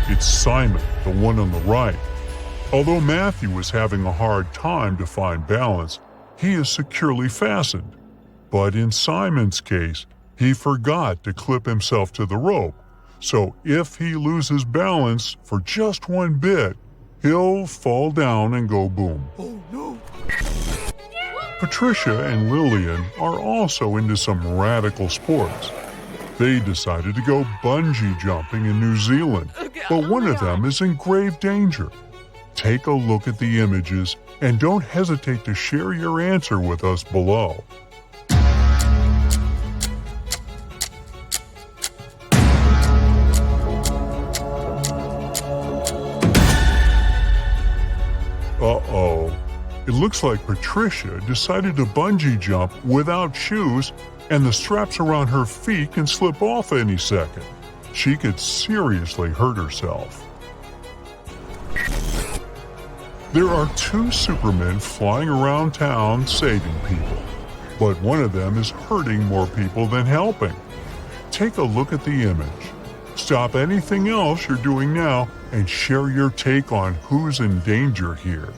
D: It's Simon, the one on the right. Although Matthew is having a hard time to find balance, he is securely fastened. But in Simon's case, he forgot to clip himself to the rope. So if he loses balance for just one bit, he'll fall down and go boom. Oh no! Patricia and Lillian are also into some radical sports. They decided to go bungee jumping in New Zealand, but one of them is in grave danger. Take a look at the images and don't hesitate to share your answer with us below. Uh-oh. It looks like Patricia decided to bungee jump without shoes, and the straps around her feet can slip off any second. She could seriously hurt herself. There are 2 supermen flying around town saving people, but one of them is hurting more people than helping. Take a look at the image. Stop anything else you're doing now and share your take on who's in danger here.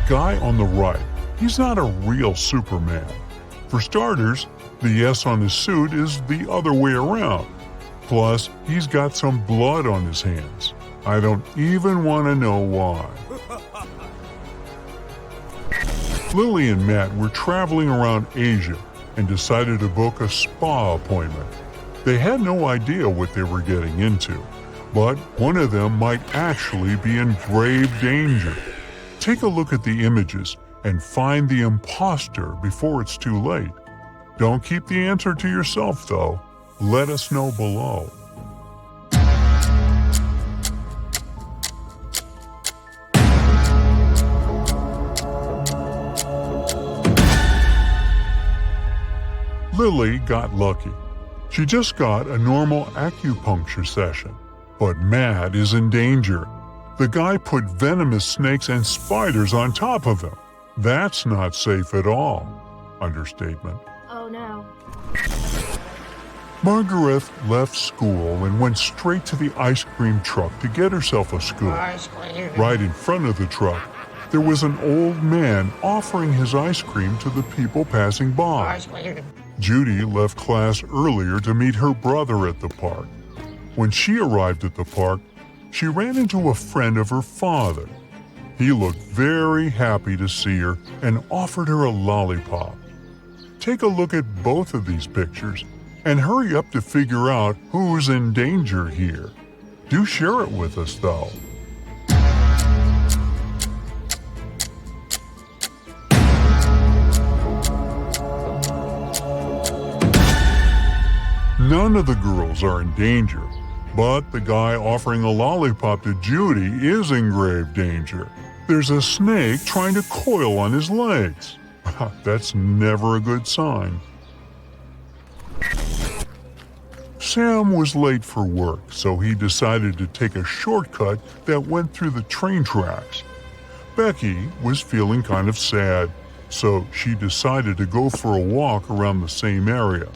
D: the guy on the right, he's not a real Superman. For starters, the S on his suit is the other way around. Plus, he's got some blood on his hands. I don't even want to know why. Lily and Matt were traveling around Asia and decided to book a spa appointment. They had no idea what they were getting into, but one of them might actually be in grave danger. Take a look at the images and find the impostor before it's too late. Don't keep the answer to yourself, though. Let us know below. Lily got lucky. She just got a normal acupuncture session. But Matt is in danger. The guy put venomous snakes and spiders on top of him. That's not safe at all. Understatement.
C: Oh no.
D: Margaret left school and went straight to the ice cream truck to get herself a scoop. Right in front of the truck, there was an old man offering his ice cream to the people passing by. Judy left class earlier to meet her brother at the park. When she arrived at the park, she ran into a friend of her father. He looked very happy to see her and offered her a lollipop. Take a look at both of these pictures and hurry up to figure out who's in danger here. Do share it with us, though. None of the girls are in danger, but the guy offering a lollipop to Judy is in grave danger. There's a snake trying to coil on his legs. That's never a good sign. Sam was late for work, so he decided to take a shortcut that went through the train tracks. Becky was feeling kind of sad, so she decided to go for a walk around the same area.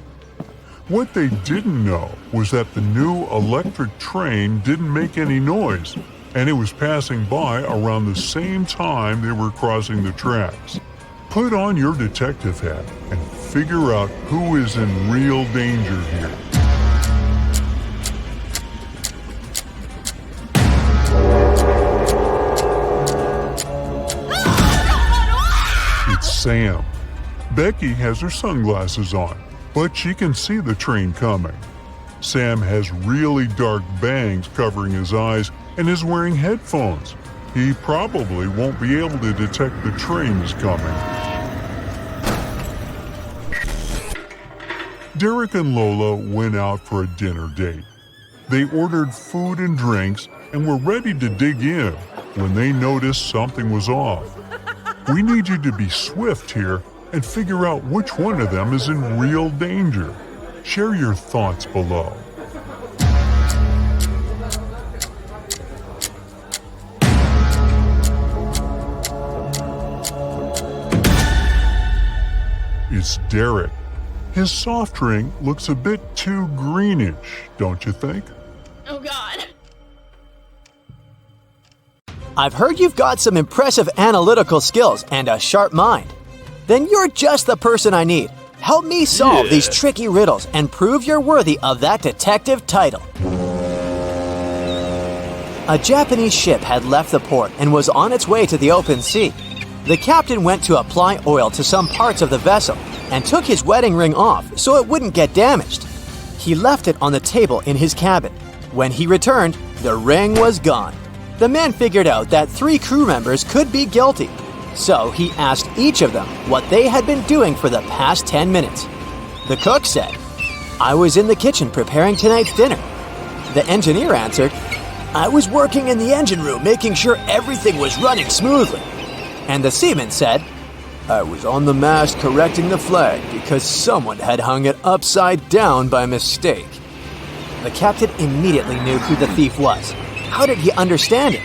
D: What they didn't know was that the new electric train didn't make any noise, and it was passing by around the same time they were crossing the tracks. Put on your detective hat and figure out who is in real danger here. It's Sam. Becky has her sunglasses on, but she can see the train coming. Sam has really dark bangs covering his eyes and is wearing headphones. He probably won't be able to detect the train is coming. Derek and Lola went out for a dinner date. They ordered food and drinks and were ready to dig in when they noticed something was off. We need you to be swift here and figure out which one of them is in real danger. Share your thoughts below. It's Derek. His soft drink looks a bit too greenish, don't you think?
C: Oh god.
B: I've heard you've got some impressive analytical skills and a sharp mind. Then you're just the person I need. Help me solve these tricky riddles and prove you're worthy of that detective title. A Japanese ship had left the port and was on its way to the open sea. The captain went to apply oil to some parts of the vessel and took his wedding ring off so it wouldn't get damaged. He left it on the table in his cabin. When he returned, the ring was gone. The man figured out that 3 crew members could be guilty. So he asked each of them what they had been doing for the past 10 minutes. The cook said, "I was in the kitchen preparing tonight's dinner." The engineer answered, "I was working in the engine room making sure everything was running smoothly." And the seaman said, "I was on the mast correcting the flag because someone had hung it upside down by mistake." The captain immediately knew who the thief was. How did he understand it?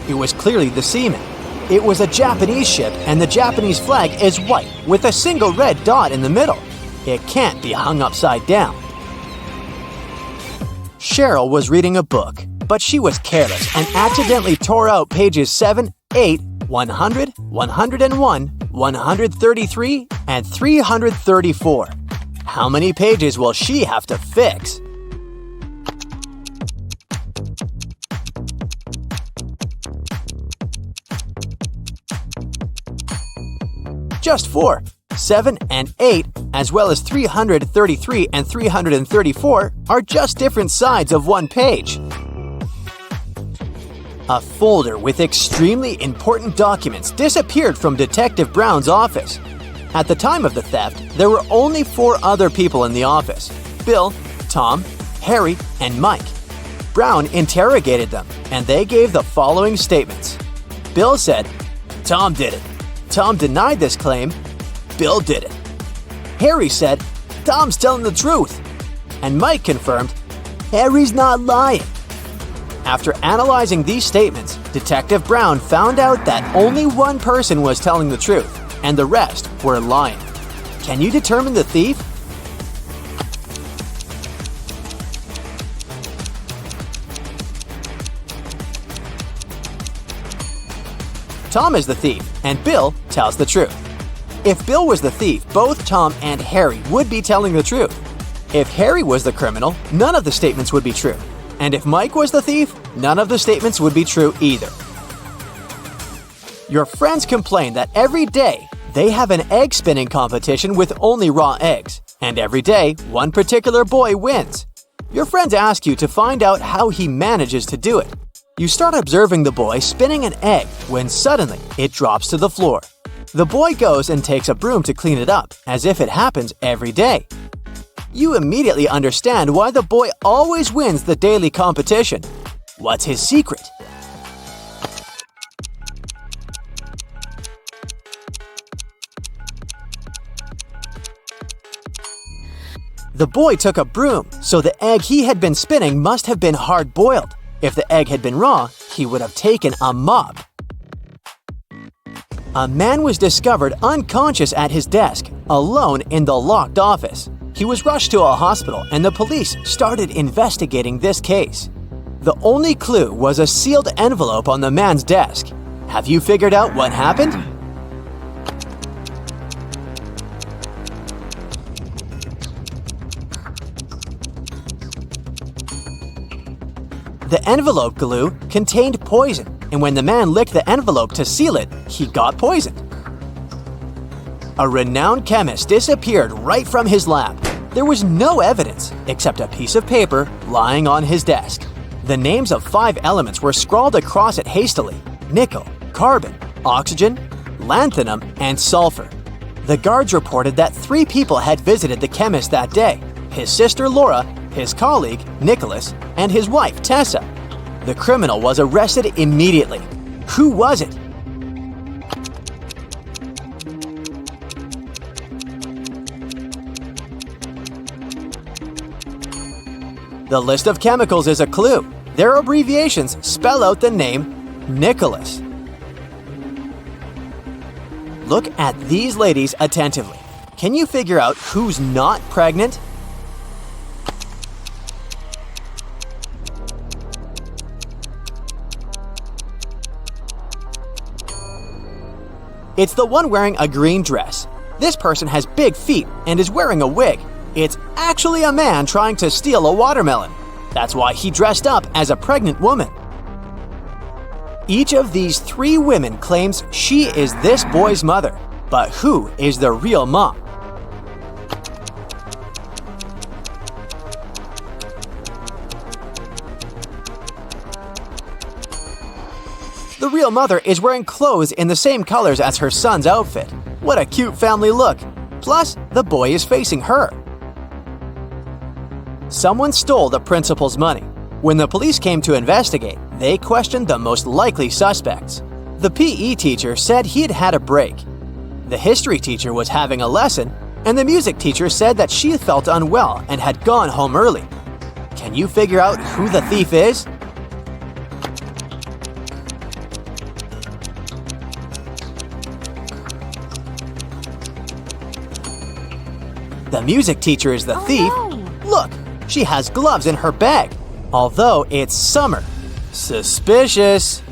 B: It was clearly the seaman. It was a Japanese ship, and the Japanese flag is white with a single red dot in the middle. It can't be hung upside down. Cheryl was reading a book, but she was careless and accidentally tore out pages 7, 8, 100, 101, 133, and 334. How many pages will she have to fix? Just 4. 7 and 8, as well as 333 and 334, are just different sides of one page. A folder with extremely important documents disappeared from Detective Brown's office. At the time of the theft, there were only 4 other people in the office: Bill, Tom, Harry, and Mike. Brown interrogated them, and they gave the following statements. Bill said, "Tom did it." Tom denied this claim. Bill did it. Harry said, "Tom's telling the truth." And Mike confirmed, "Harry's not lying." After analyzing these statements, Detective Brown found out that only one person was telling the truth, and the rest were lying. Can you determine the thief? Tom is the thief, and Bill tells the truth. If Bill was the thief, both Tom and Harry would be telling the truth. If Harry was the criminal, none of the statements would be true. And if Mike was the thief, none of the statements would be true either. Your friends complain that every day they have an egg spinning competition with only raw eggs, and every day one particular boy wins. Your friends ask you to find out how he manages to do it. You start observing the boy spinning an egg when suddenly it drops to the floor. The boy goes and takes a broom to clean it up, as if it happens every day. You immediately understand why the boy always wins the daily competition. What's his secret? The boy took a broom, so the egg he had been spinning must have been hard-boiled. If the egg had been raw, he would have taken a mop. A man was discovered unconscious at his desk, alone in the locked office. He was rushed to a hospital, and the police started investigating this case. The only clue was a sealed envelope on the man's desk. Have you figured out what happened? The envelope glue contained poison, and when the man licked the envelope to seal it, he got poisoned. A renowned chemist disappeared right from his lab. There was no evidence except a piece of paper lying on his desk. The names of 5 elements were scrawled across it hastily: nickel, carbon, oxygen, lanthanum, and sulfur. The guards reported that 3 people had visited the chemist that day: his sister Laura, his colleague Nicholas, and his wife Tessa. The criminal was arrested immediately. Who was it? The list of chemicals is a clue. Their abbreviations spell out the name Nicholas. Look at these ladies attentively. Can you figure out who's not pregnant? It's the one wearing a green dress. This person has big feet and is wearing a wig. It's actually a man trying to steal a watermelon. That's why he dressed up as a pregnant woman. Each of these 3 women claims she is this boy's mother. But who is the real mom? The real mother is wearing clothes in the same colors as her son's outfit. What a cute family look! Plus, the boy is facing her. Someone stole the principal's money. When the police came to investigate, they questioned the most likely suspects. The PE teacher said he'd had a break. The history teacher was having a lesson, and the music teacher said that she felt unwell and had gone home early. Can you figure out who the thief is? The music teacher is the thief,
C: no.
B: look, she has gloves in her bag, although it's summer. Suspicious.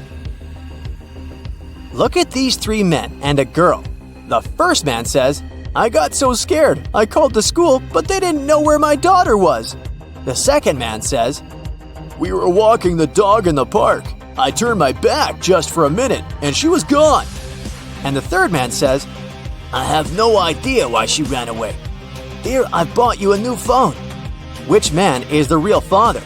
B: Look at these three men and a girl. The first man says, I got so scared, I called the school, but they didn't know where my daughter was. The second man says, we were walking the dog in the park. I turned my back just for a minute, and she was gone. And the third man says, I have no idea why she ran away. Here, I've bought you a new phone. Which man is the real father?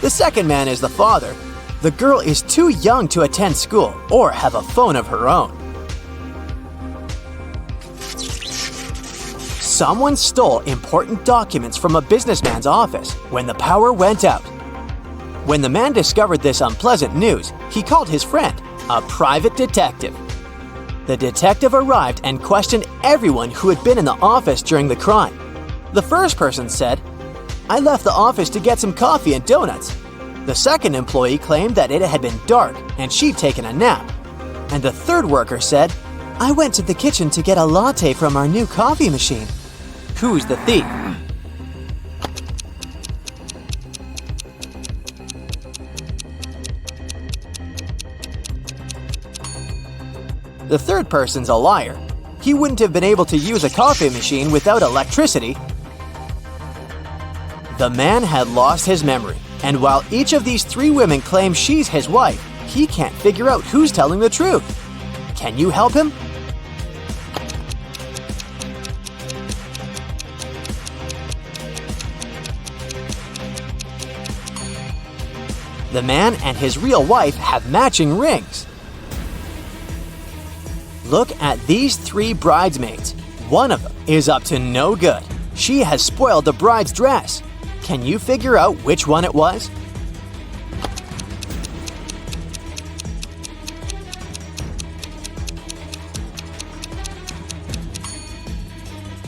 B: The second man is the father. The girl is too young to attend school or have a phone of her own. Someone stole important documents from a businessman's office when the power went out. When the man discovered this unpleasant news, he called his friend, a private detective. The detective arrived and questioned everyone who had been in the office during the crime. The first person said, I left the office to get some coffee and donuts. The second employee claimed that it had been dark and she'd taken a nap. And the third worker said, I went to the kitchen to get a latte from our new coffee machine. Who's the thief? The third person's a liar. He wouldn't have been able to use a coffee machine without electricity. The man had lost his memory, and while each of these three women claim she's his wife, he can't figure out who's telling the truth. Can you help him? The man and his real wife have matching rings. Look at these three bridesmaids. One of them is up to no good. She has spoiled the bride's dress. Can you figure out which one it was?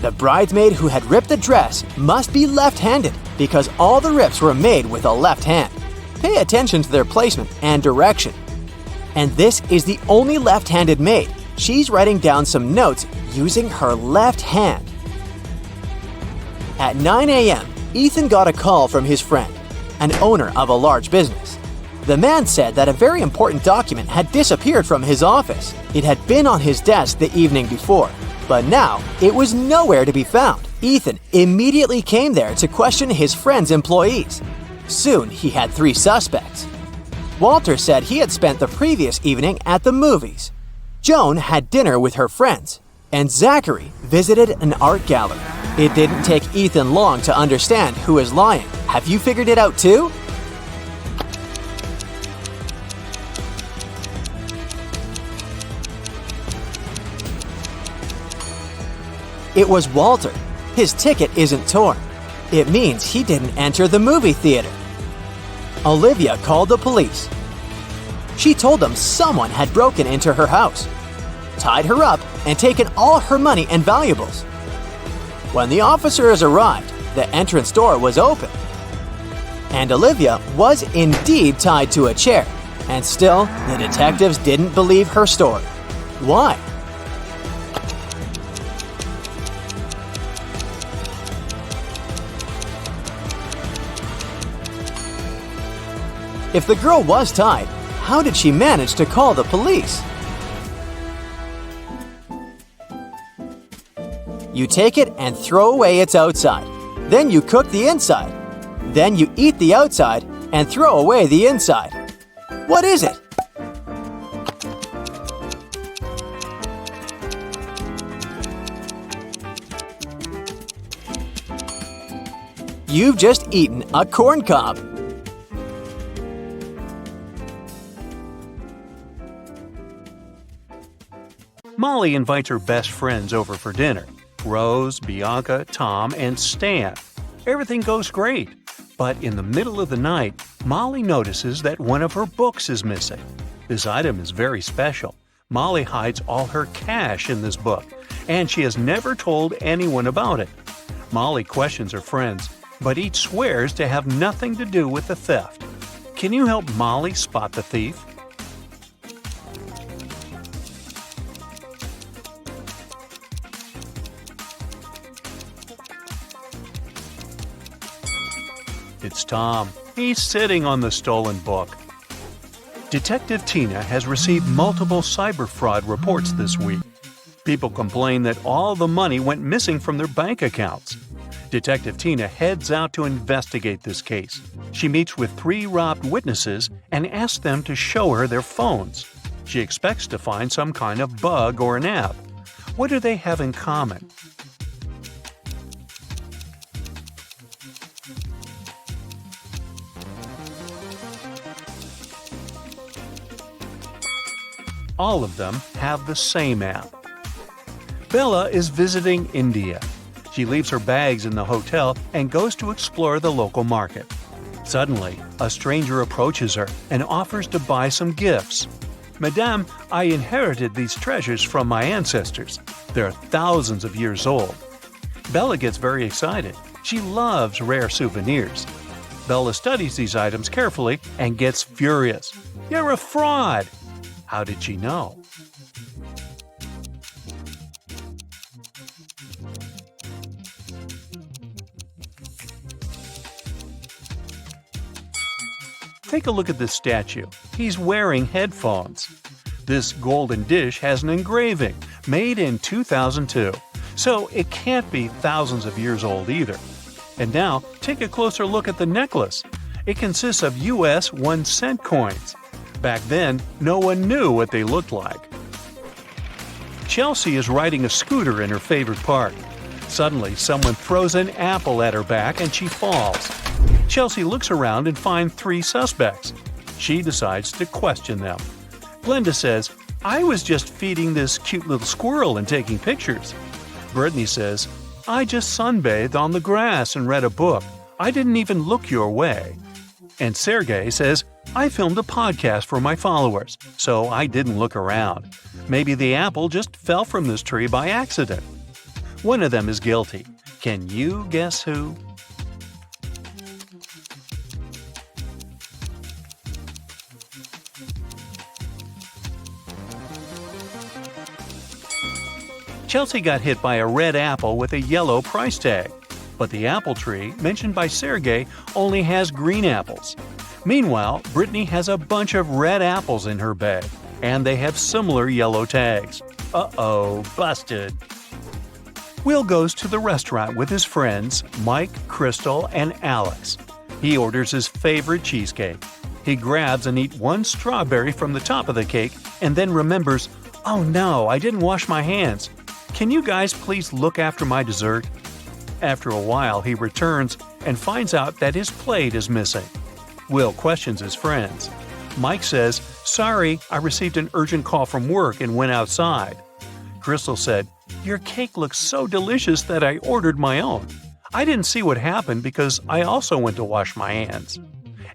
B: The bridesmaid who had ripped the dress must be left-handed because all the rips were made with a left hand. Pay attention to their placement and direction. And this is the only left-handed maid. She's writing down some notes using her left hand. At 9 a.m., Ethan got a call from his friend, an owner of a large business. The man said that a very important document had disappeared from his office. It had been on his desk the evening before, but now it was nowhere to be found. Ethan immediately came there to question his friend's employees. Soon he had three suspects. Walter said he had spent the previous evening at the movies. Joan had dinner with her friends, and Zachary visited an art gallery. It didn't take Ethan long to understand who is lying. Have you figured it out too? It was Walter. His ticket isn't torn. It means he didn't enter the movie theater. Olivia called the police. She told them someone had broken into her house, tied her up, and taken all her money and valuables. When the officers arrived, the entrance door was open. And Olivia was indeed tied to a chair, and still the detectives didn't believe her story. Why? If the girl was tied, how did she manage to call the police? You take it and throw away its outside. Then you cook the inside. Then you eat the outside and throw away the inside. What is it? You've just eaten a corn cob.
F: Molly invites her best friends over for dinner. Rose, Bianca, Tom, and Stan. Everything goes great. But in the middle of the night, Molly notices that one of her books is missing. This item is very special. Molly hides all her cash in this book, and she has never told anyone about it. Molly questions her friends, but each swears to have nothing to do with the theft. Can you help Molly spot the thief? It's Tom. He's sitting on the stolen book. Detective Tina has received multiple cyber fraud reports this week. People complain that all the money went missing from their bank accounts. Detective Tina heads out to investigate this case. She meets with 3 robbed witnesses and asks them to show her their phones. She expects to find some kind of bug or an app. What do they have in common? All of them have the same app. Bella is visiting India. She leaves her bags in the hotel and goes to explore the local market. Suddenly, a stranger approaches her and offers to buy some gifts. "Madame, I inherited these treasures from my ancestors. They're thousands of years old." Bella gets very excited. She loves rare souvenirs. Bella studies these items carefully and gets furious. "You're a fraud!" How did she know? Take a look at this statue. He's wearing headphones. This golden dish has an engraving, made in 2002, so it can't be thousands of years old either. And now, take a closer look at the necklace. It consists of US 1-cent coins. Back then, no one knew what they looked like. Chelsea is riding a scooter in her favorite park. Suddenly, someone throws an apple at her back and she falls. Chelsea looks around and finds 3 suspects. She decides to question them. Glenda says, "I was just feeding this cute little squirrel and taking pictures." Brittany says, "I just sunbathed on the grass and read a book. I didn't even look your way." And Sergey says, "I filmed a podcast for my followers, so I didn't look around. Maybe the apple just fell from this tree by accident." One of them is guilty. Can you guess who? Chelsea got hit by a red apple with a yellow price tag. But the apple tree, mentioned by Sergey, only has green apples. Meanwhile, Brittany has a bunch of red apples in her bag, and they have similar yellow tags. Uh-oh, busted. Will goes to the restaurant with his friends, Mike, Crystal, and Alex. He orders his favorite cheesecake. He grabs and eats 1 strawberry from the top of the cake and then remembers, "Oh no, I didn't wash my hands. Can you guys please look after my dessert?" After a while, he returns and finds out that his plate is missing. Will questions his friends. Mike says, "Sorry, I received an urgent call from work and went outside." Crystal said, "Your cake looks so delicious that I ordered my own. I didn't see what happened because I also went to wash my hands."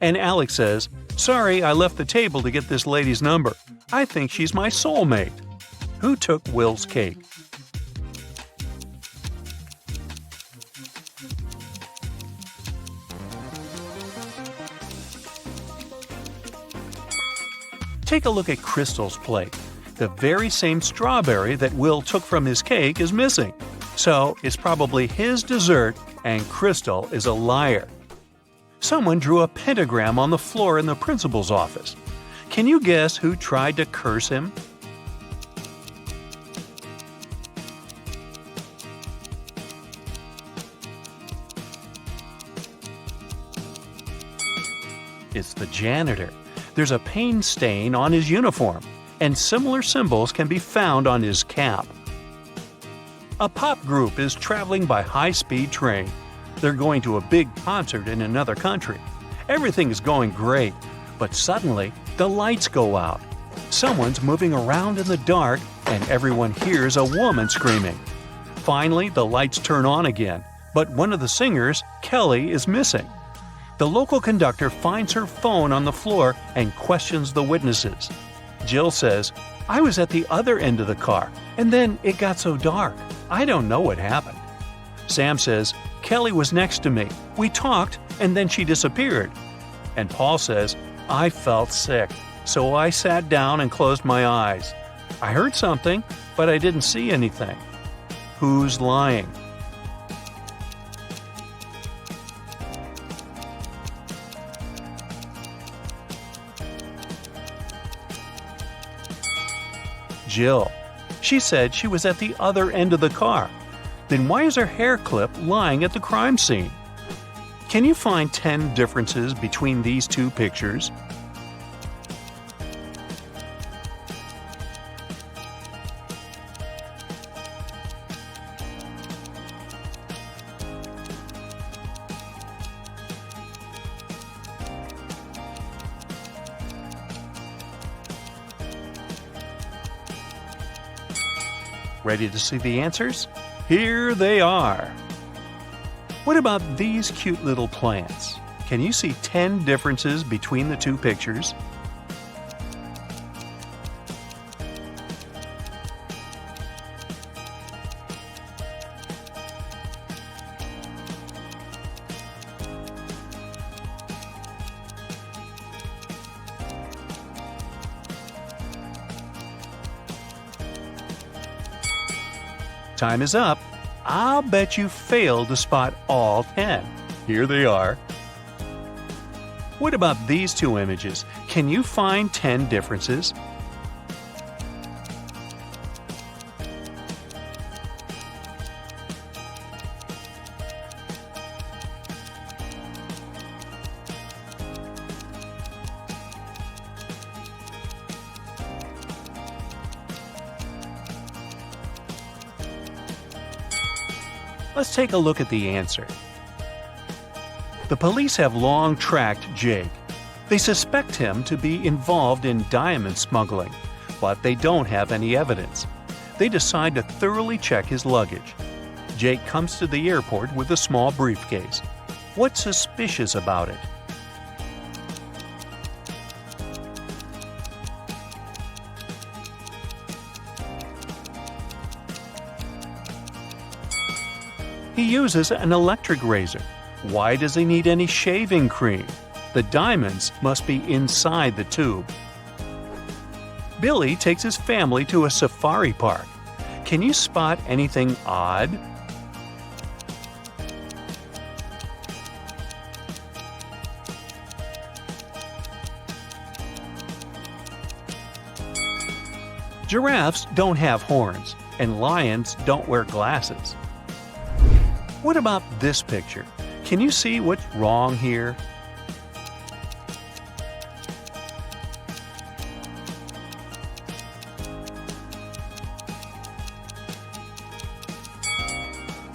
F: And Alex says, "Sorry, I left the table to get this lady's number. I think she's my soulmate." Who took Will's cake? Take a look at Crystal's plate. The very same strawberry that Will took from his cake is missing. So it's probably his dessert and Crystal is a liar. Someone drew a pentagram on the floor in the principal's office. Can you guess who tried to curse him? It's the janitor. There's a paint stain on his uniform, and similar symbols can be found on his cap. A pop group is traveling by high-speed train. They're going to a big concert in another country. Everything is going great, but suddenly the lights go out. Someone's moving around in the dark, and everyone hears a woman screaming. Finally, the lights turn on again, but one of the singers, Kelly, is missing. The local conductor finds her phone on the floor and questions the witnesses. Jill says, "I was at the other end of the car, and then it got so dark. I don't know what happened." Sam says, "Kelly was next to me. We talked, and then she disappeared." And Paul says, I felt sick, so I sat down and closed my eyes. I heard something, but I didn't see anything. Who's lying? Jill. She said she was at the other end of the car. Then why is her hair clip lying at the crime scene? Can you find 10 differences between these two pictures? Ready to see the answers? Here they are. What about these cute little plants? Can you see 10 differences between the two pictures? Time is up. I'll bet you failed to spot all 10. Here they are. What about these two images? Can you find 10 differences? Let's take a look at the answer. The police have long tracked Jake. They suspect him to be involved in diamond smuggling, but they don't have any evidence. They decide to thoroughly check his luggage. Jake comes to the airport with a small briefcase. What's suspicious about it? He uses an electric razor. Why does he need any shaving cream? The diamonds must be inside the tube. Billy takes his family to a safari park. Can you spot anything odd? Giraffes don't have horns, and lions don't wear glasses. What about this picture? Can you see what's wrong here?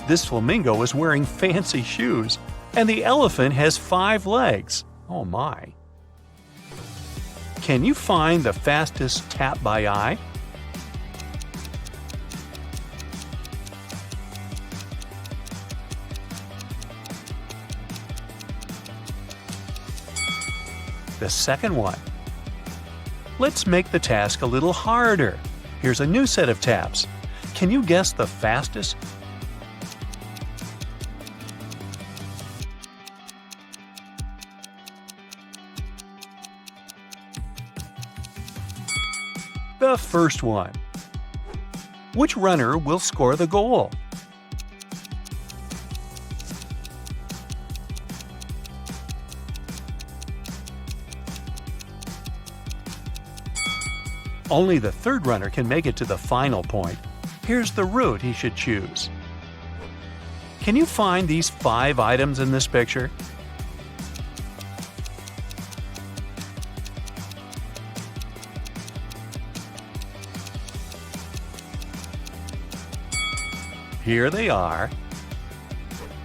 F: This flamingo is wearing fancy shoes, and the elephant has 5 legs. Oh my. Can you find the fastest tap by eye? The second one. Let's make the task a little harder. Here's a new set of taps. Can you guess the fastest? The first one. Which runner will score the goal? Only the third runner can make it to the final point. Here's the route he should choose. Can you find these 5 items in this picture? Here they are.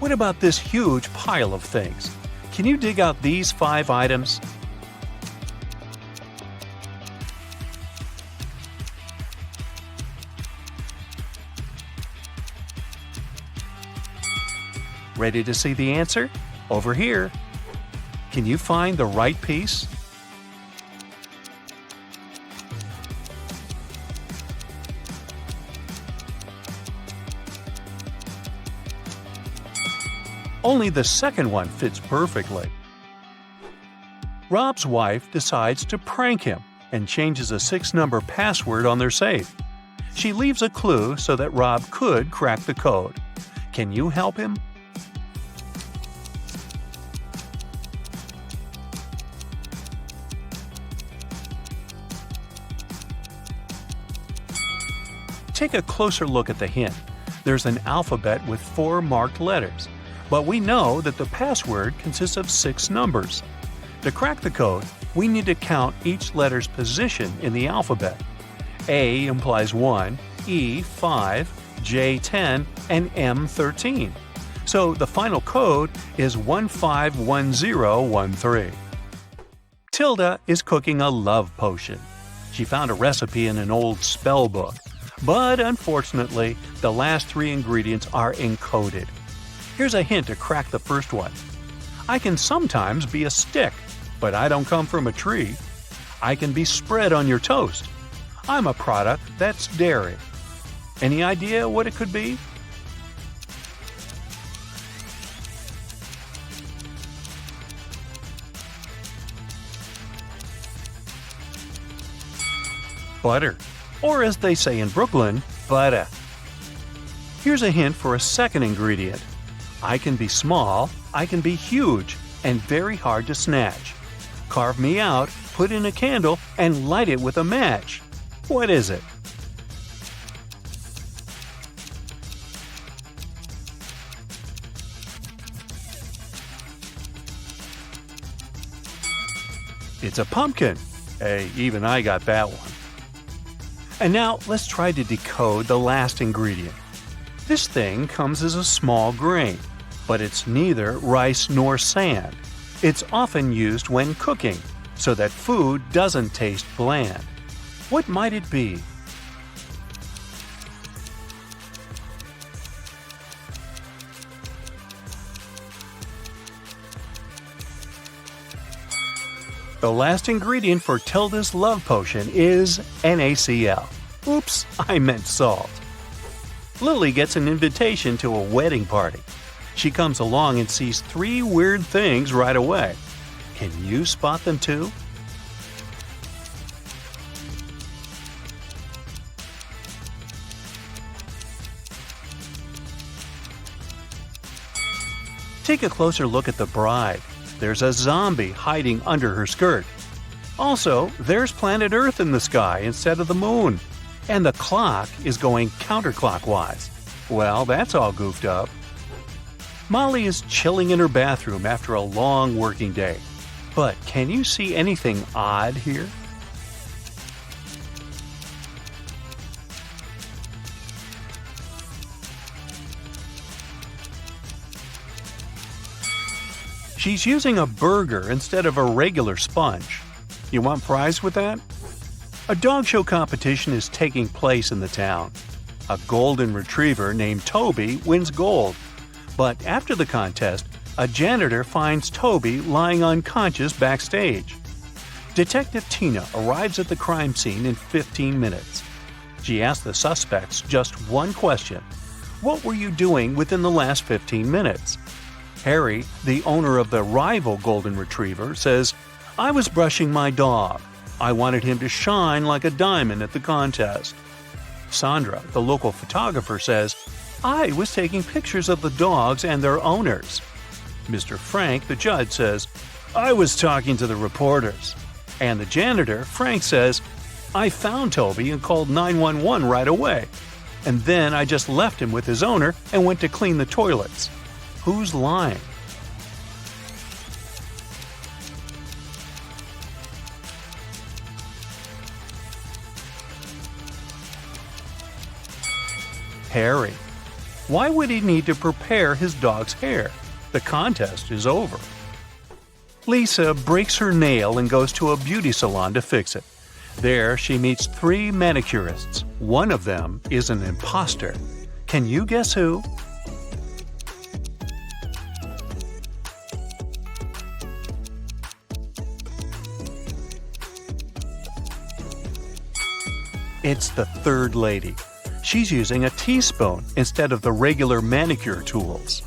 F: What about this huge pile of things? Can you dig out these 5 items? Ready to see the answer? Over here. Can you find the right piece? Only the second one fits perfectly. Rob's wife decides to prank him and changes a 6-number password on their safe. She leaves a clue so that Rob could crack the code. Can you help him? Take a closer look at the hint. There's an alphabet with 4 marked letters, but we know that the password consists of 6 numbers. To crack the code, we need to count each letter's position in the alphabet. A implies 1, E 5, J 10, and M 13. So the final code is 151013. Tilda is cooking a love potion. She found a recipe in an old spell book. But unfortunately, the last 3 ingredients are encoded. Here's a hint to crack the first one. I can sometimes be a stick, but I don't come from a tree. I can be spread on your toast. I'm a product that's dairy. Any idea what it could be? Butter. Or as they say in Brooklyn, butter. Here's a hint for a second ingredient. I can be small, I can be huge, and very hard to snatch. Carve me out, put in a candle, and light it with a match. What is it? It's a pumpkin. Hey, even I got that one. And now let's try to decode the last ingredient. This thing comes as a small grain, but it's neither rice nor sand. It's often used when cooking, so that food doesn't taste bland. What might it be? The last ingredient for Tilda's love potion is NaCl. Oops, I meant salt. Lily gets an invitation to a wedding party. She comes along and sees 3 weird things right away. Can you spot them too? Take a closer look at the bride. There's a zombie hiding under her skirt. Also, there's planet Earth in the sky instead of the moon. And the clock is going counterclockwise. Well, that's all goofed up. Molly is chilling in her bathroom after a long working day. But can you see anything odd here? She's using a burger instead of a regular sponge. You want fries with that? A dog show competition is taking place in the town. A golden retriever named Toby wins gold. But after the contest, a janitor finds Toby lying unconscious backstage. Detective Tina arrives at the crime scene in 15 minutes. She asks the suspects just one question. What were you doing within the last 15 minutes? Harry, the owner of the rival golden retriever, says, I was brushing my dog. I wanted him to shine like a diamond at the contest. Sandra, the local photographer, says, I was taking pictures of the dogs and their owners. Mr. Frank, the judge, says, I was talking to the reporters. And the janitor, Frank, says, I found Toby and called 911 right away. And then I just left him with his owner and went to clean the toilets. Who's lying? Harry. Why would he need to prepare his dog's hair? The contest is over. Lisa breaks her nail and goes to a beauty salon to fix it. There, she meets 3 manicurists. One of them is an impostor. Can you guess who? It's the third lady. She's using a teaspoon instead of the regular manicure tools.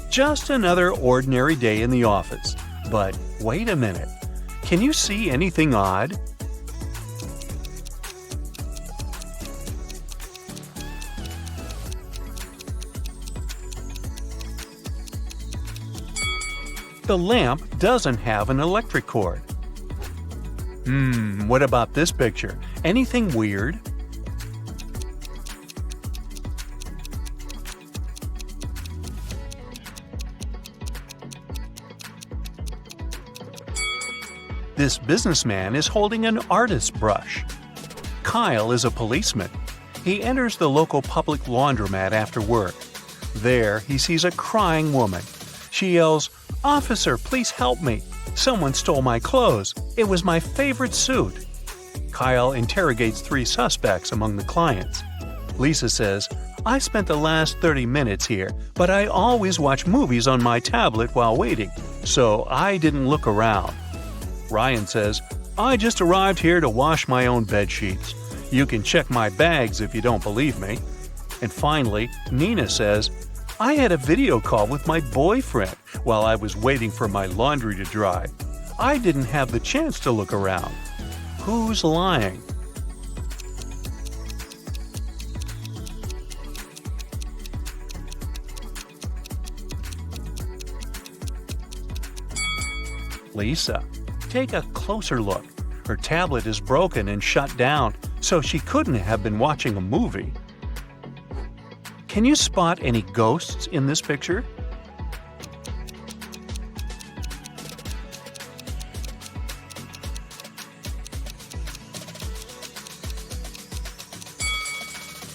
F: Just another ordinary day in the office. But wait a minute. Can you see anything odd? The lamp doesn't have an electric cord. What about this picture? Anything weird? This businessman is holding an artist's brush. Kyle is a policeman. He enters the local public laundromat after work. There, he sees a crying woman. She yells, "Officer, please help me. Someone stole my clothes. It was my favorite suit." Kyle interrogates 3 suspects among the clients. Lisa says, "I spent the last 30 minutes here, but I always watch movies on my tablet while waiting, so I didn't look around." Ryan says, "I just arrived here to wash my own bed sheets. You can check my bags if you don't believe me." And finally, Nina says, "I had a video call with my boyfriend while I was waiting for my laundry to dry. I didn't have the chance to look around." Who's lying? Lisa. Take a closer look. Her tablet is broken and shut down, so she couldn't have been watching a movie. Can you spot any ghosts in this picture?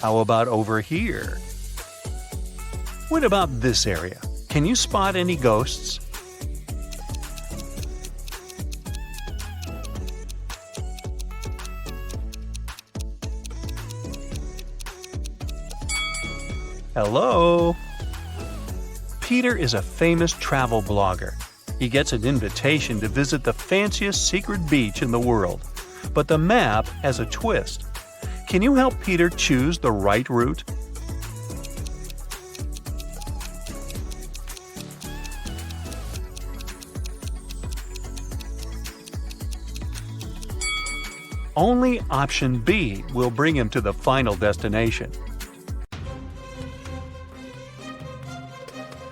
F: How about over here? What about this area? Can you spot any ghosts? Hello? Peter is a famous travel blogger. He gets an invitation to visit the fanciest secret beach in the world. But the map has a twist. Can you help Peter choose the right route? Only option B will bring him to the final destination.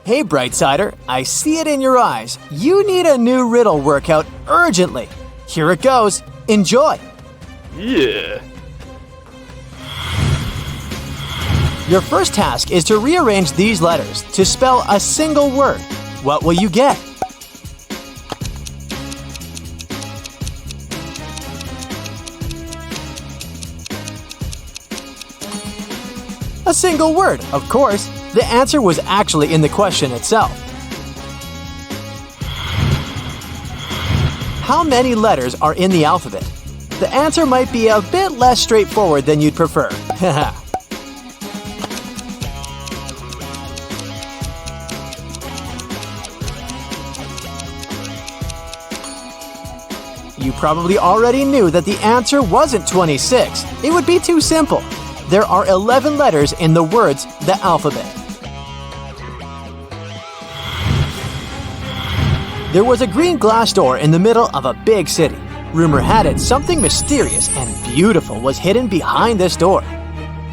B: Hey, Brightsider, I see it in your eyes. You need a new riddle workout urgently. Here it goes. Enjoy.
A: Yeah.
B: Your first task is to rearrange these letters to spell a single word. What will you get? A single word, of course. The answer was actually in the question itself. How many letters are in the alphabet? The answer might be a bit less straightforward than you'd prefer. You probably already knew that the answer wasn't 26. It would be too simple. There are 11 letters in the words the alphabet. There was a green glass door in the middle of a big city. Rumor had it something mysterious and beautiful was hidden behind this door.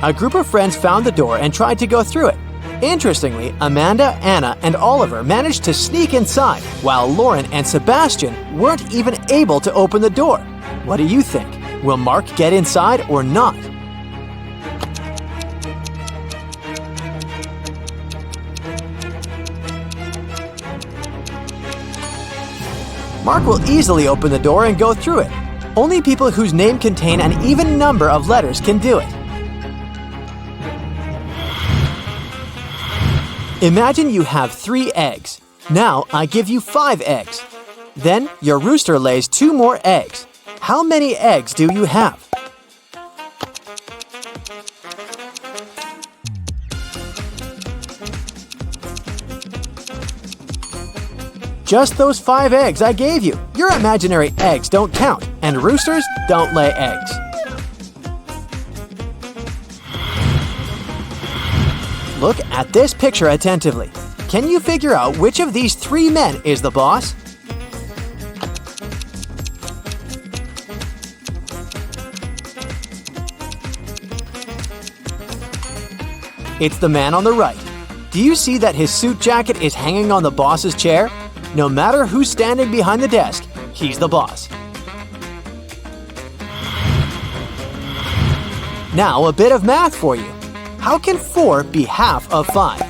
B: A group of friends found the door and tried to go through it. Interestingly, Amanda, Anna, and Oliver managed to sneak inside, while Lauren and Sebastian weren't even able to open the door. What do you think? Will Mark get inside or not? Mark will easily open the door and go through it. Only people whose name contain an even number of letters can do it. Imagine you have 3 eggs. Now I give you 5 eggs. Then your rooster lays 2 more eggs. How many eggs do you have? Just those 5 eggs I gave you. Your imaginary eggs don't count, and roosters don't lay eggs. Look at this picture attentively. Can you figure out which of these 3 men is the boss? It's the man on the right. Do you see that his suit jacket is hanging on the boss's chair? No matter who's standing behind the desk, he's the boss. Now a bit of math for you. How can 4 be half of 5?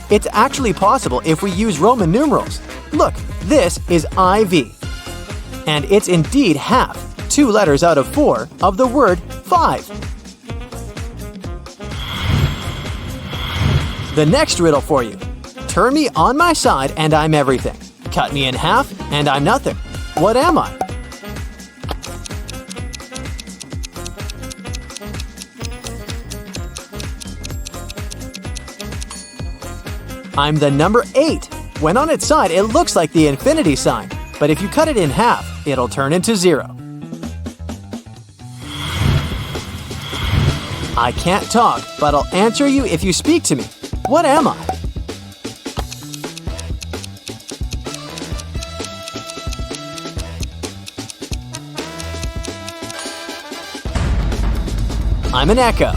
B: It's actually possible if we use Roman numerals. Look, this is IV. And it's indeed half, 2 letters out of 4, of the word 5. The next riddle for you. Turn me on my side and I'm everything. Cut me in half and I'm nothing. What am I? I'm the number 8. When on its side, it looks like the infinity sign. But if you cut it in half, it'll turn into 0. I can't talk, but I'll answer you if you speak to me. What am I? I'm an echo.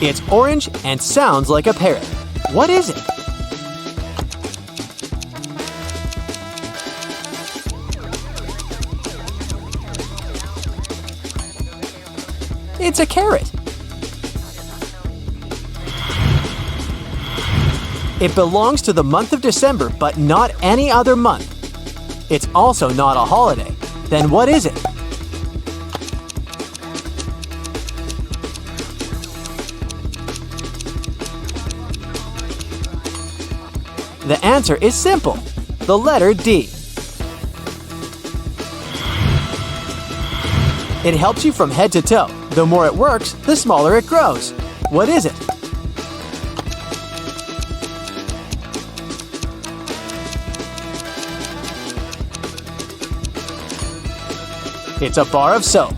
B: It's orange and sounds like a parrot. What is it? It's a carrot. It belongs to the month of December, but not any other month. It's also not a holiday. Then what is it? The answer is simple. The letter D. It helps you from head to toe. The more it works, the smaller it grows. What is it? It's a bar of soap.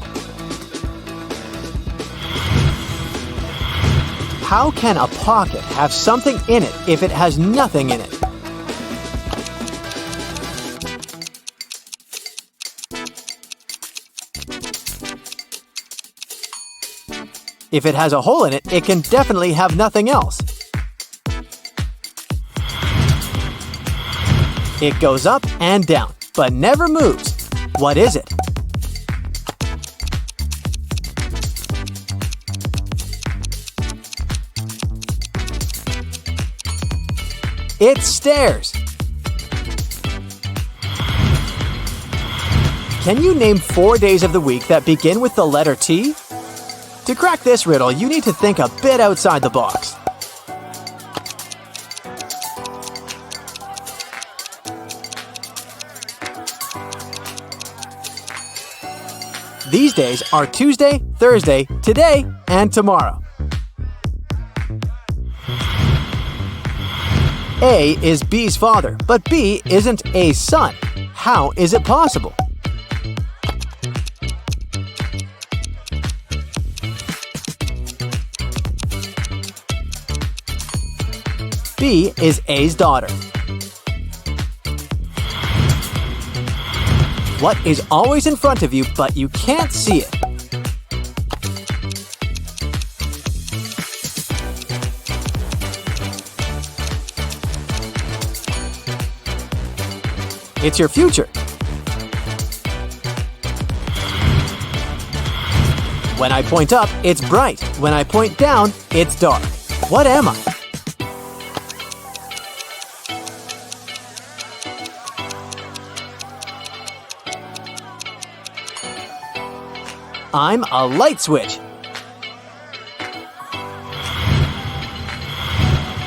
B: How can a pocket have something in it if it has nothing in it? If it has a hole in it, it can definitely have nothing else. It goes up and down, but never moves. What is it? It's stairs. Can you name 4 days of the week that begin with the letter T? To crack this riddle, you need to think a bit outside the box. These days are Tuesday, Thursday, today, and tomorrow. A is B's father, but B isn't A's son. How is it possible? B is A's daughter. What is always in front of you, but you can't see it? It's your future. When I point up, it's bright. When I point down, it's dark. What am I? I'm a light switch.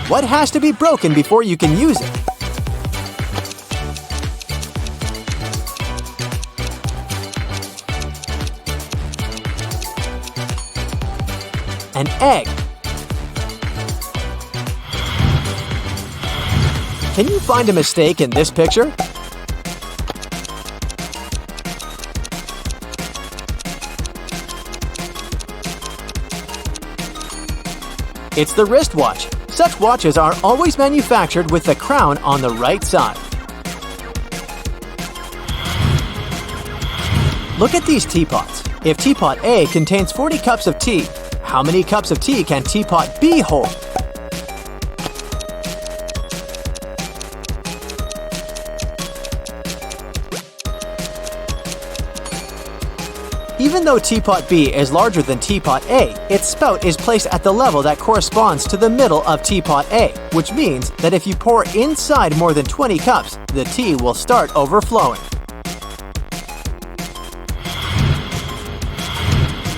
B: What has to be broken before you can use it? An egg. Can you find a mistake in this picture? It's the wristwatch. Such watches are always manufactured with the crown on the right side. Look at these teapots. If teapot A contains 40 cups of tea, how many cups of tea can teapot B hold? Even though teapot B is larger than teapot A, its spout is placed at the level that corresponds to the middle of teapot A, which means that if you pour inside more than 20 cups, the tea will start overflowing.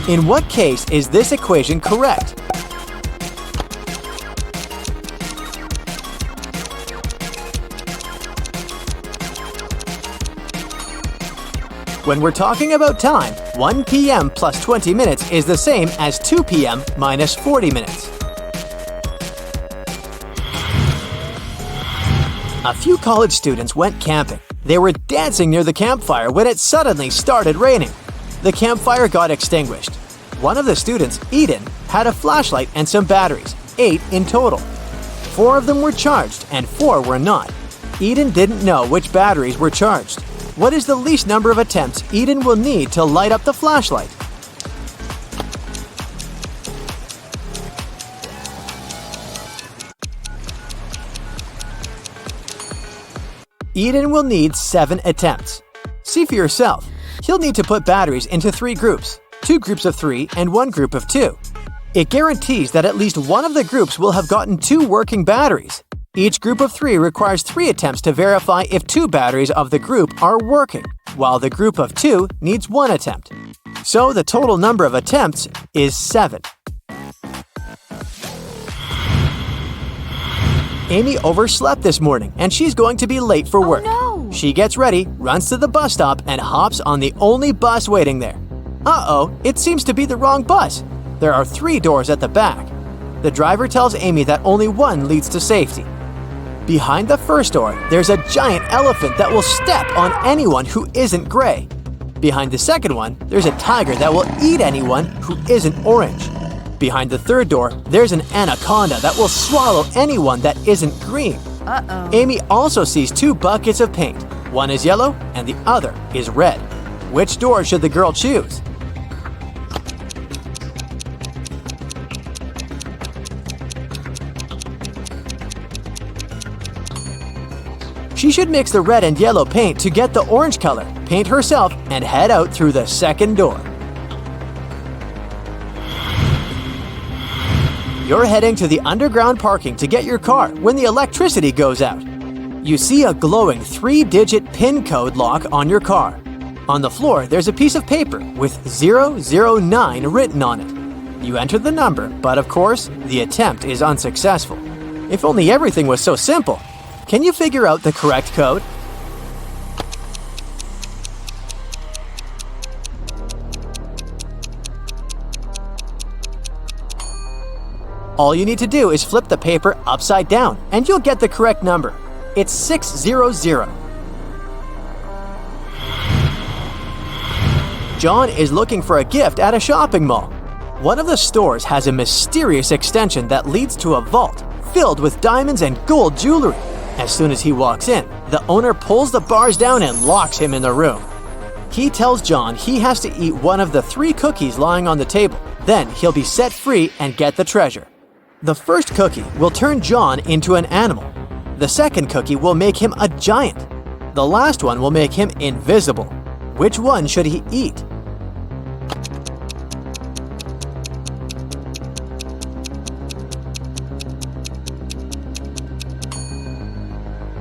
B: In what case is this equation correct? When we're talking about time, 1 p.m. plus 20 minutes is the same as 2 p.m. minus 40 minutes. A few college students went camping. They were dancing near the campfire when it suddenly started raining. The campfire got extinguished. One of the students, Eden, had a flashlight and some batteries, 8 in total. 4 of them were charged and 4 were not. Eden didn't know which batteries were charged. What is the least number of attempts Eden will need to light up the flashlight? Eden will need 7 attempts. See for yourself. He'll need to put batteries into 3 groups, 2 groups of 3 and 1 group of 2. It guarantees that at least one of the groups will have gotten 2 working batteries. Each group of 3 requires 3 attempts to verify if 2 batteries of the group are working, while the group of 2 needs 1 attempt. So the total number of attempts is 7. Amy overslept this morning and she's going to be late for work.
C: Oh, no.
B: She gets ready, runs to the bus stop, and hops on the only bus waiting there. Uh-oh, it seems to be the wrong bus. There are 3 doors at the back. The driver tells Amy that only one leads to safety. Behind the first door, there's a giant elephant that will step on anyone who isn't gray. Behind the second one, there's a tiger that will eat anyone who isn't orange. Behind the third door, there's an anaconda that will swallow anyone that isn't green.
C: Uh-oh.
B: Amy also sees 2 buckets of paint. One is yellow and the other is red. Which door should the girl choose? She should mix the red and yellow paint to get the orange color, paint herself, and head out through the second door. You're heading to the underground parking to get your car when the electricity goes out. You see a glowing 3-digit PIN code lock on your car. On the floor, there's a piece of paper with 009 written on it. You enter the number, but of course, the attempt is unsuccessful. If only everything was so simple. Can you figure out the correct code? All you need to do is flip the paper upside down and you'll get the correct number. It's 600. John is looking for a gift at a shopping mall. One of the stores has a mysterious extension that leads to a vault filled with diamonds and gold jewelry. As soon as he walks in, the owner pulls the bars down and locks him in the room. He tells John he has to eat one of the 3 cookies lying on the table. Then he'll be set free and get the treasure. The first cookie will turn John into an animal. The second cookie will make him a giant. The last one will make him invisible. Which one should he eat?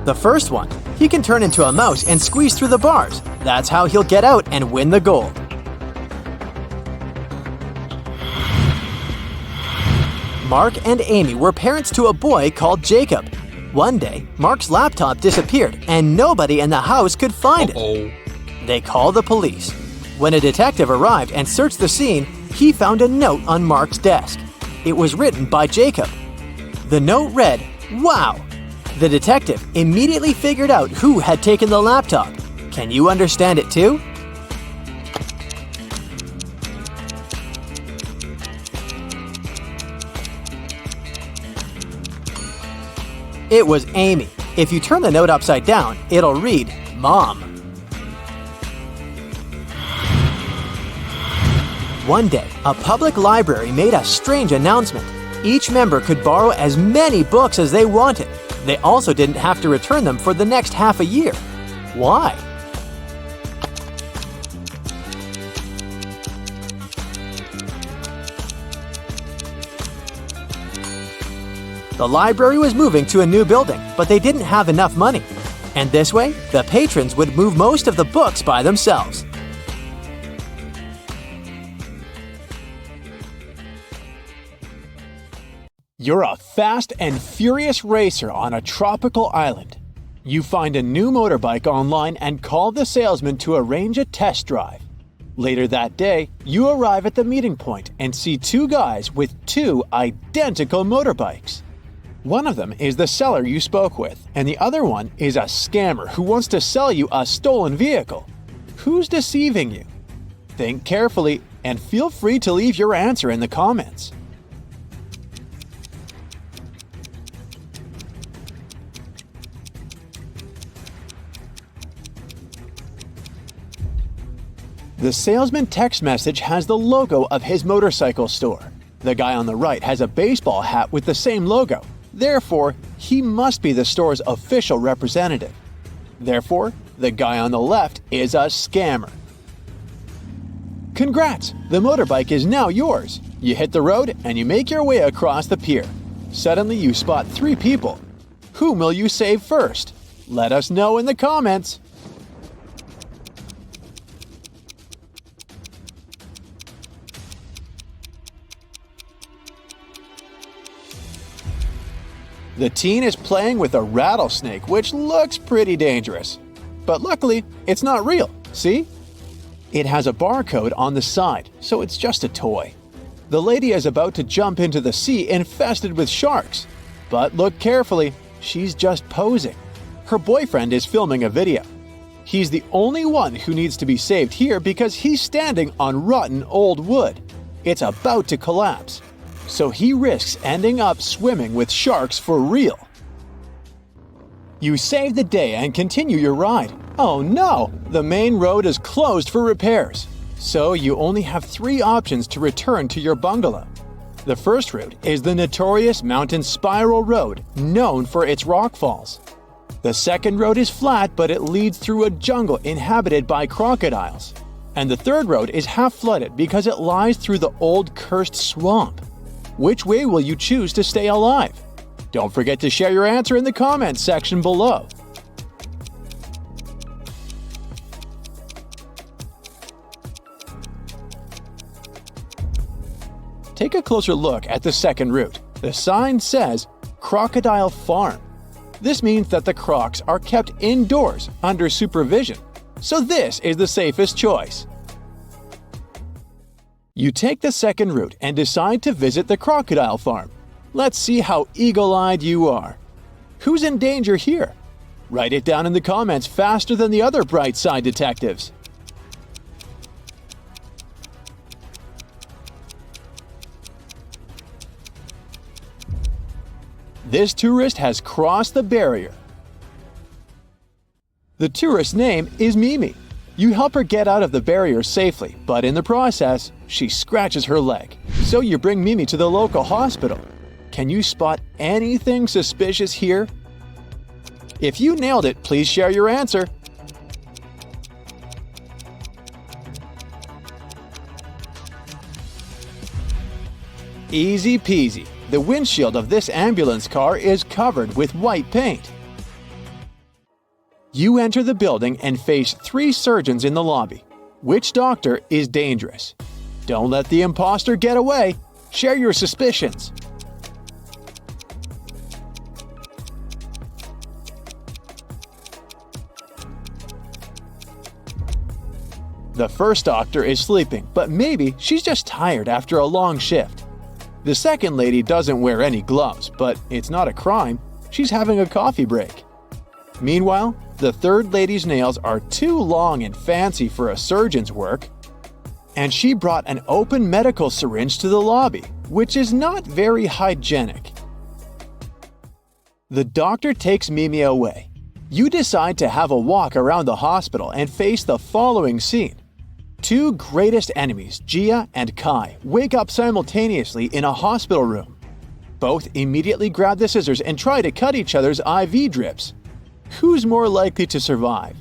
B: The first one, he can turn into a mouse and squeeze through the bars. That's how he'll get out and win the gold. Mark and Amy were parents to a boy called Jacob. One day, Mark's laptop disappeared and nobody in the house could find it. They called the police. When a detective arrived and searched the scene, he found a note on Mark's desk. It was written by Jacob. The note read, "Wow." The detective immediately figured out who had taken the laptop. Can you understand it too? It was Amy. If you turn the note upside down, it'll read, Mom. One day, a public library made a strange announcement. Each member could borrow as many books as they wanted. They also didn't have to return them for the next half a year. Why? The library was moving to a new building, but they didn't have enough money. And this way, the patrons would move most of the books by themselves. You're a fast and furious racer on a tropical island. You find a new motorbike online and call the salesman to arrange a test drive. Later that day, you arrive at the meeting point and see two guys with two identical motorbikes. One of them is the seller you spoke with, and the other one is a scammer who wants to sell you a stolen vehicle. Who's deceiving you? Think carefully and feel free to leave your answer in the comments. The salesman text message has the logo of his motorcycle store. The guy on the right has a baseball hat with the same logo. Therefore, he must be the store's official representative. Therefore, the guy on the left is a scammer. Congrats! The motorbike is now yours. You hit the road and you make your way across the pier. Suddenly you spot three people. Whom will you save first? Let us know in the comments. The teen is playing with a rattlesnake, which looks pretty dangerous. But luckily, it's not real, see? It has a barcode on the side, so it's just a toy. The lady is about to jump into the sea infested with sharks. But look carefully, she's just posing. Her boyfriend is filming a video. He's the only one who needs to be saved here because he's standing on rotten old wood. It's about to collapse. So he risks ending up swimming with sharks for real. You save the day and continue your ride. Oh no! The main road is closed for repairs. So you only have three options to return to your bungalow. The first route is the notorious mountain spiral road, known for its rockfalls. The second road is flat, but it leads through a jungle inhabited by crocodiles. And the third road is half flooded because it lies through the old cursed swamp. Which way will you choose to stay alive? Don't forget to share your answer in the comments section below. Take a closer look at the second route. The sign says Crocodile Farm. This means that the crocs are kept indoors under supervision. So this is the safest choice. You take the second route and decide to visit the crocodile farm. Let's see how eagle-eyed you are. Who's in danger here? Write it down in the comments faster than the other bright side detectives. This tourist has crossed the barrier. The tourist's name is Mimi. You help her get out of the barrier safely, but in the process, she scratches her leg. So you bring Mimi to the local hospital. Can you spot anything suspicious here? If you nailed it, please share your answer. Easy peasy. The windshield of this ambulance car is covered with white paint. You enter the building and face three surgeons in the lobby. Which doctor is dangerous? Don't let the imposter get away. Share your suspicions. The first doctor is sleeping, but maybe she's just tired after a long shift. The second lady doesn't wear any gloves, but it's not a crime. She's having a coffee break. Meanwhile, the third lady's nails are too long and fancy for a surgeon's work. And she brought an open medical syringe to the lobby, which is not very hygienic. The doctor takes Mimi away. You decide to have a walk around the hospital and face the following scene. Two greatest enemies, Gia and Kai, wake up simultaneously in a hospital room. Both immediately grab the scissors and try to cut each other's IV drips. Who's more likely to survive?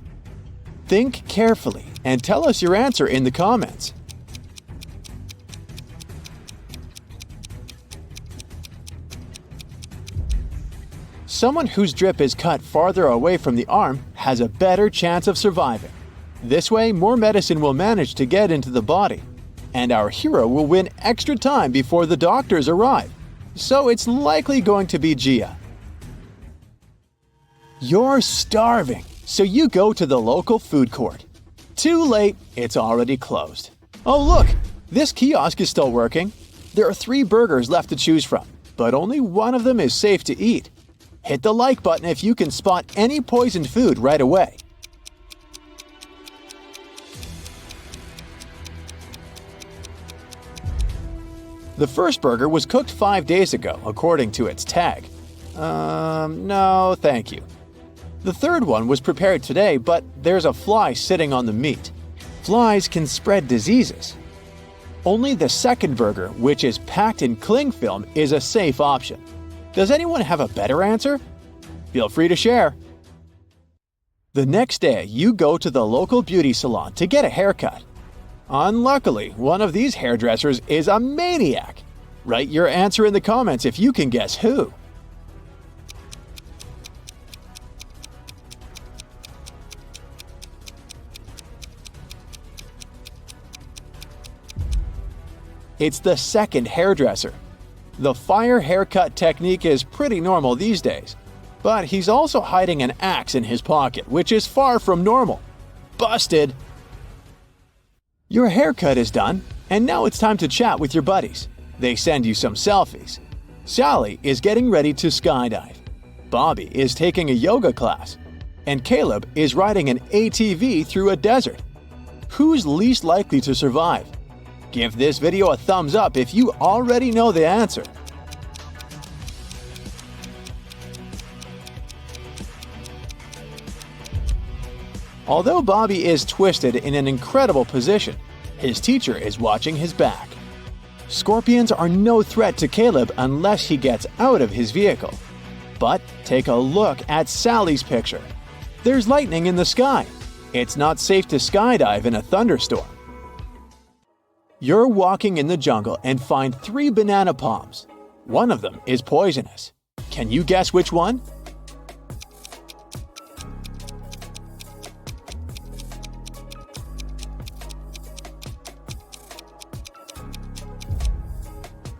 B: Think carefully and tell us your answer in the comments. Someone whose drip is cut farther away from the arm has a better chance of surviving. This way, more medicine will manage to get into the body, and our hero will win extra time before the doctors arrive. So it's likely going to be Gia. You're starving, so you go to the local food court. Too late, it's already closed. Oh look, this kiosk is still working. There are 3 burgers left to choose from, but only one of them is safe to eat. Hit the like button if you can spot any poisoned food right away. The first burger was cooked 5 days ago, according to its tag. No, thank you. The third one was prepared today, but there's a fly sitting on the meat. Flies can spread diseases. Only the second burger, which is packed in cling film, is a safe option. Does anyone have a better answer? Feel free to share. The next day, you go to the local beauty salon to get a haircut. Unluckily, one of these hairdressers is a maniac. Write your answer in the comments if you can guess who. It's the second hairdresser. The fire haircut technique is pretty normal these days, but he's also hiding an axe in his pocket, which is far from normal. Busted! Your haircut is done, and now it's time to chat with your buddies. They send you some selfies. Sally is getting ready to skydive. Bobby is taking a yoga class, and Caleb is riding an ATV through a desert. Who's least likely to survive? Give this video a thumbs up if you already know the answer. Although Bobby is twisted in an incredible position, his teacher is watching his back. Scorpions are no threat to Caleb unless he gets out of his vehicle. But take a look at Sally's picture. There's lightning in the sky. It's not safe to skydive in a thunderstorm. You're walking in the jungle and find 3 banana palms. One of them is poisonous. Can you guess which one?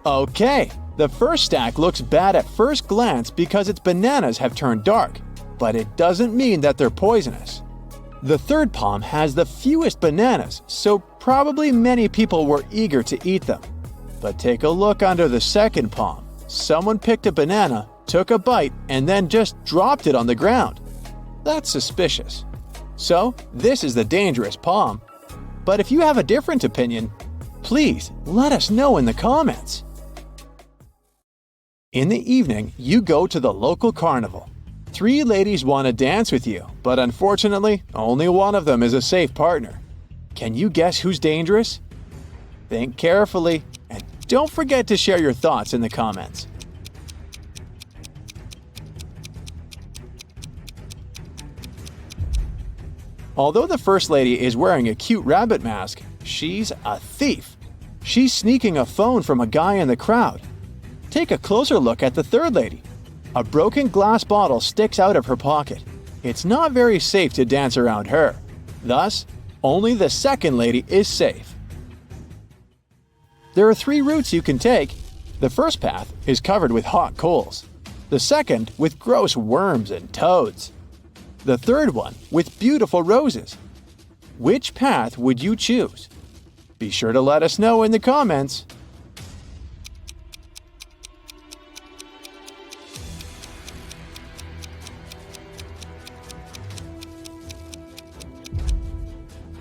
B: Okay, the first stack looks bad at first glance because its bananas have turned dark, but it doesn't mean that they're poisonous. The third palm has the fewest bananas, so probably many people were eager to eat them. But take a look under the second palm. Someone picked a banana, took a bite, and then just dropped it on the ground. That's suspicious. So, this is the dangerous palm. But if you have a different opinion, please let us know in the comments. In the evening, you go to the local carnival. 3 ladies want to dance with you, but unfortunately, only one of them is a safe partner. Can you guess who's dangerous? Think carefully, and don't forget to share your thoughts in the comments. Although the first lady is wearing a cute rabbit mask, she's a thief. She's sneaking a phone from a guy in the crowd. Take a closer look at the third lady. A broken glass bottle sticks out of her pocket. It's not very safe to dance around her. Thus, only the second lady is safe. There are 3 routes you can take. The first path is covered with hot coals. The second with gross worms and toads. The third one with beautiful roses. Which path would you choose? Be sure to let us know in the comments.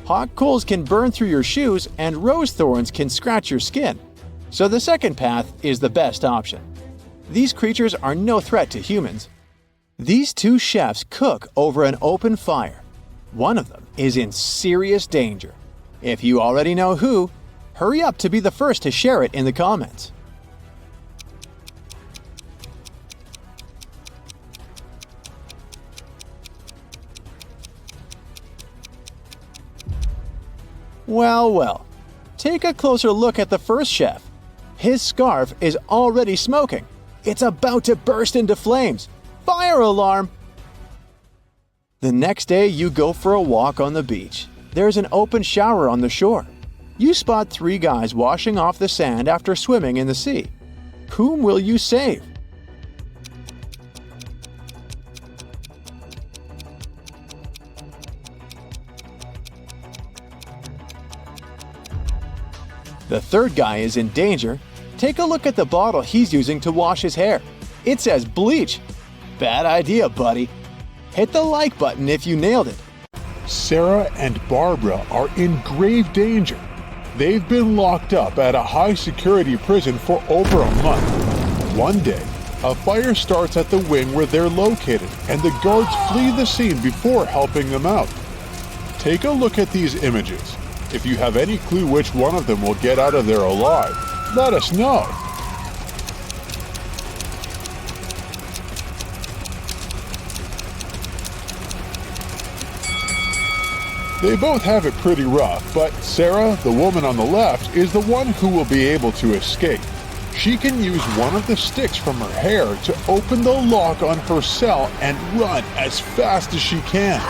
B: Hot coals can burn through your shoes and rose thorns can scratch your skin, so the second path is the best option. These creatures are no threat to humans. These two chefs cook over an open fire. One of them is in serious danger. If you already know who, hurry up to be the first to share it in the comments. Well, well, take a closer look at the first chef. His scarf is already smoking. It's about to burst into flames. Fire alarm! The next day, you go for a walk on the beach. There's an open shower on the shore. You spot 3 guys washing off the sand after swimming in the sea. Whom will you save? The third guy is in danger. Take a look at the bottle he's using to wash his hair. It says bleach. Bad idea, buddy. Hit the like button if you nailed it.
D: Sarah and Barbara are in grave danger. They've been locked up at a high-security prison for over a month. One day, a fire starts at the wing where they're located, and the guards flee the scene before helping them out. Take a look at these images. If you have any clue which one of them will get out of there alive, let us know. They both have it pretty rough, but Sarah, the woman on the left, is the one who will be able to escape. She can use one of the sticks from her hair to open the lock on her cell and run as fast as she can.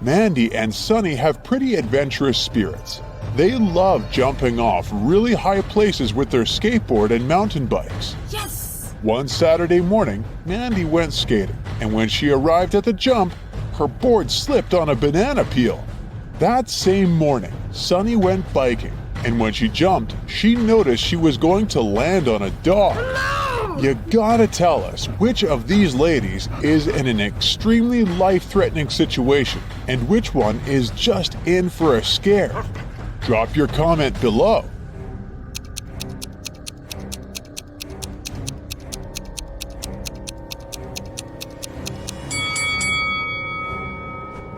D: Mandy and Sunny have pretty adventurous spirits. They love jumping off really high places with their skateboard and mountain bikes.
C: Yes!
D: One Saturday morning, Mandy went skating, and when she arrived at the jump, her board slipped on a banana peel. That same morning, Sunny went biking, and when she jumped, she noticed she was going to land on a dog. You gotta tell us which of these ladies is in an extremely life-threatening situation and which one is just in for a scare. Drop your comment below.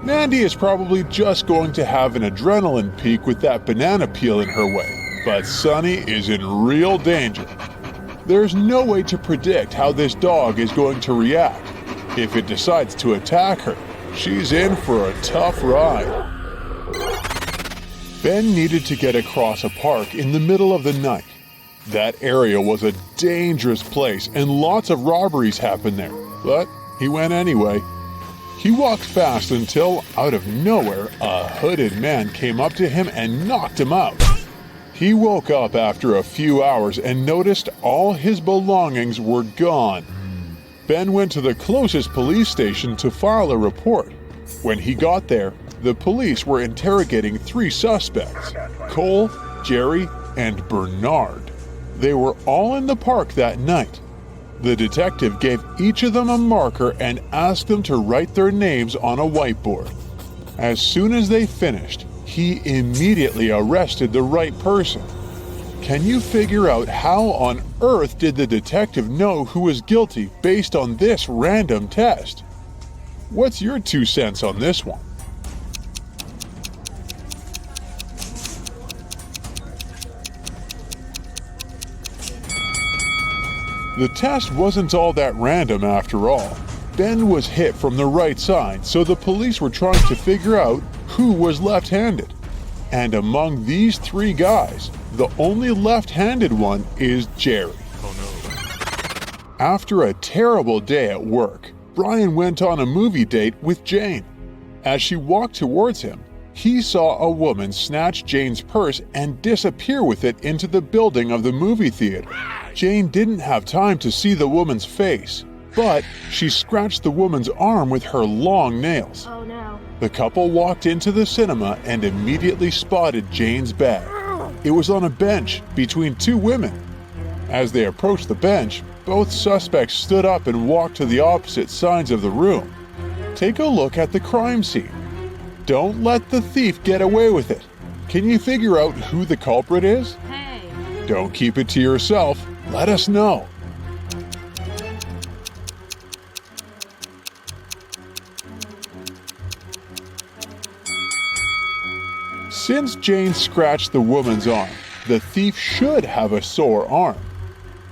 D: Mandy is probably just going to have an adrenaline peak with that banana peel in her way, but Sunny is in real danger. There's no way to predict how this dog is going to react. If it decides to attack her, she's in for a tough ride. Ben needed to get across a park in the middle of the night. That area was a dangerous place and lots of robberies happened there, but he went anyway. He walked fast until, out of nowhere, a hooded man came up to him and knocked him out. He woke up after a few hours and noticed all his belongings were gone. Ben went to the closest police station to file a report. When he got there, the police were interrogating 3 suspects, Cole, Jerry, and Bernard. They were all in the park that night. The detective gave each of them a marker and asked them to write their names on a whiteboard. As soon as they finished, he immediately arrested the right person. Can you figure out how on earth did the detective know who was guilty based on this random test? What's your 2 cents on this one? The test wasn't all that random after all. Ben was hit from the right side, so the police were trying to figure out who was left-handed. And among these 3 guys, the only left-handed one is Jerry. After a terrible day at work, Brian went on a movie date with Jane. As she walked towards him, he saw a woman snatch Jane's purse and disappear with it into the building of the movie theater. Jane didn't have time to see the woman's face, but she scratched the woman's arm with her long nails.
C: Oh no.
D: The couple walked into the cinema and immediately spotted Jane's bag. It was on a bench between 2 women. As they approached the bench, both suspects stood up and walked to the opposite sides of the room. Take a look at the crime scene. Don't let the thief get away with it. Can you figure out who the culprit is?
C: Hey.
D: Don't keep it to yourself. Let us know. Since Jane scratched the woman's arm, the thief should have a sore arm.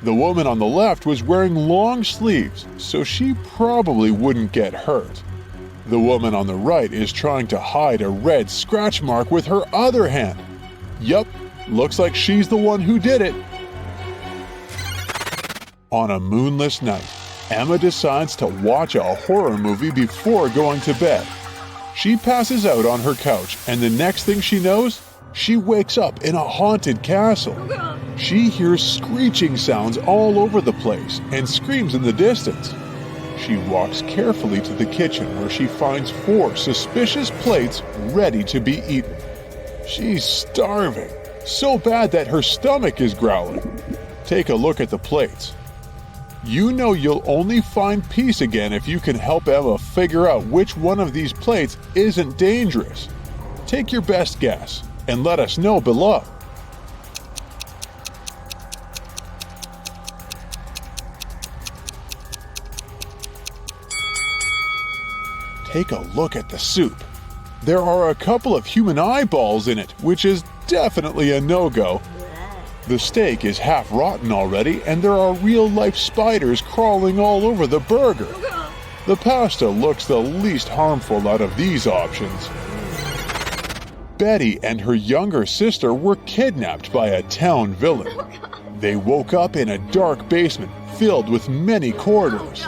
D: The woman on the left was wearing long sleeves, so she probably wouldn't get hurt. The woman on the right is trying to hide a red scratch mark with her other hand. Yup, looks like she's the one who did it. On a moonless night, Emma decides to watch a horror movie before going to bed. She passes out on her couch, and the next thing she knows, she wakes up in a haunted castle. She hears screeching sounds all over the place and screams in the distance. She walks carefully to the kitchen where she finds 4 suspicious plates ready to be eaten. She's starving, so bad that her stomach is growling. Take a look at the plates. You know you'll only find peace again if you can help Emma figure out which one of these plates isn't dangerous. Take your best guess and let us know below. Take a look at the soup. There are a couple of human eyeballs in it, which is definitely a no-go. The steak is half rotten already, and there are real-life spiders crawling all over the burger. The pasta looks the least harmful out of these options. Betty and her younger sister were kidnapped by a town villain. They woke up in a dark basement filled with many corridors.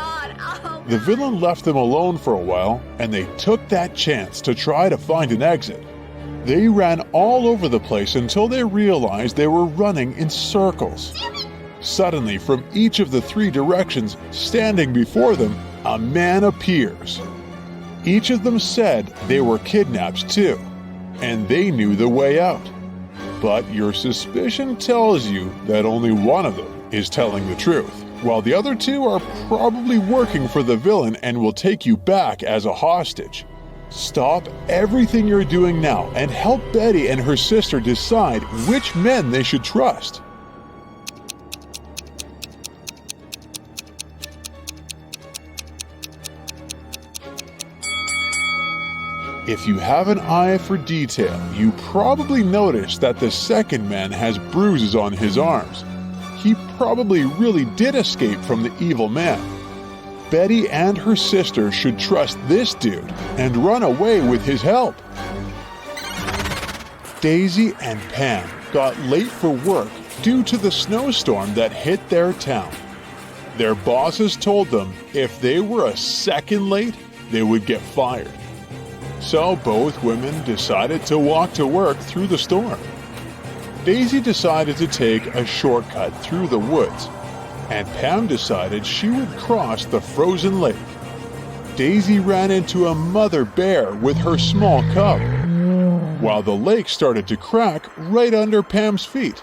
D: The villain left them alone for a while, and they took that chance to try to find an exit. They ran all over the place until they realized they were running in circles. Suddenly, from each of the 3 directions standing before them, a man appears. Each of them said they were kidnapped too, and they knew the way out. But your suspicion tells you that only one of them is telling the truth, while the other 2 are probably working for the villain and will take you back as a hostage. Stop everything you're doing now and help Betty and her sister decide which men they should trust. If you have an eye for detail, you probably noticed that the second man has bruises on his arms. He probably really did escape from the evil man. Betty and her sister should trust this dude and run away with his help. Daisy and Pam got late for work due to the snowstorm that hit their town. Their bosses told them if they were a second late, they would get fired. So both women decided to walk to work through the storm. Daisy decided to take a shortcut through the woods, and Pam decided she would cross the frozen lake. Daisy ran into a mother bear with her small cub, while the lake started to crack right under Pam's feet.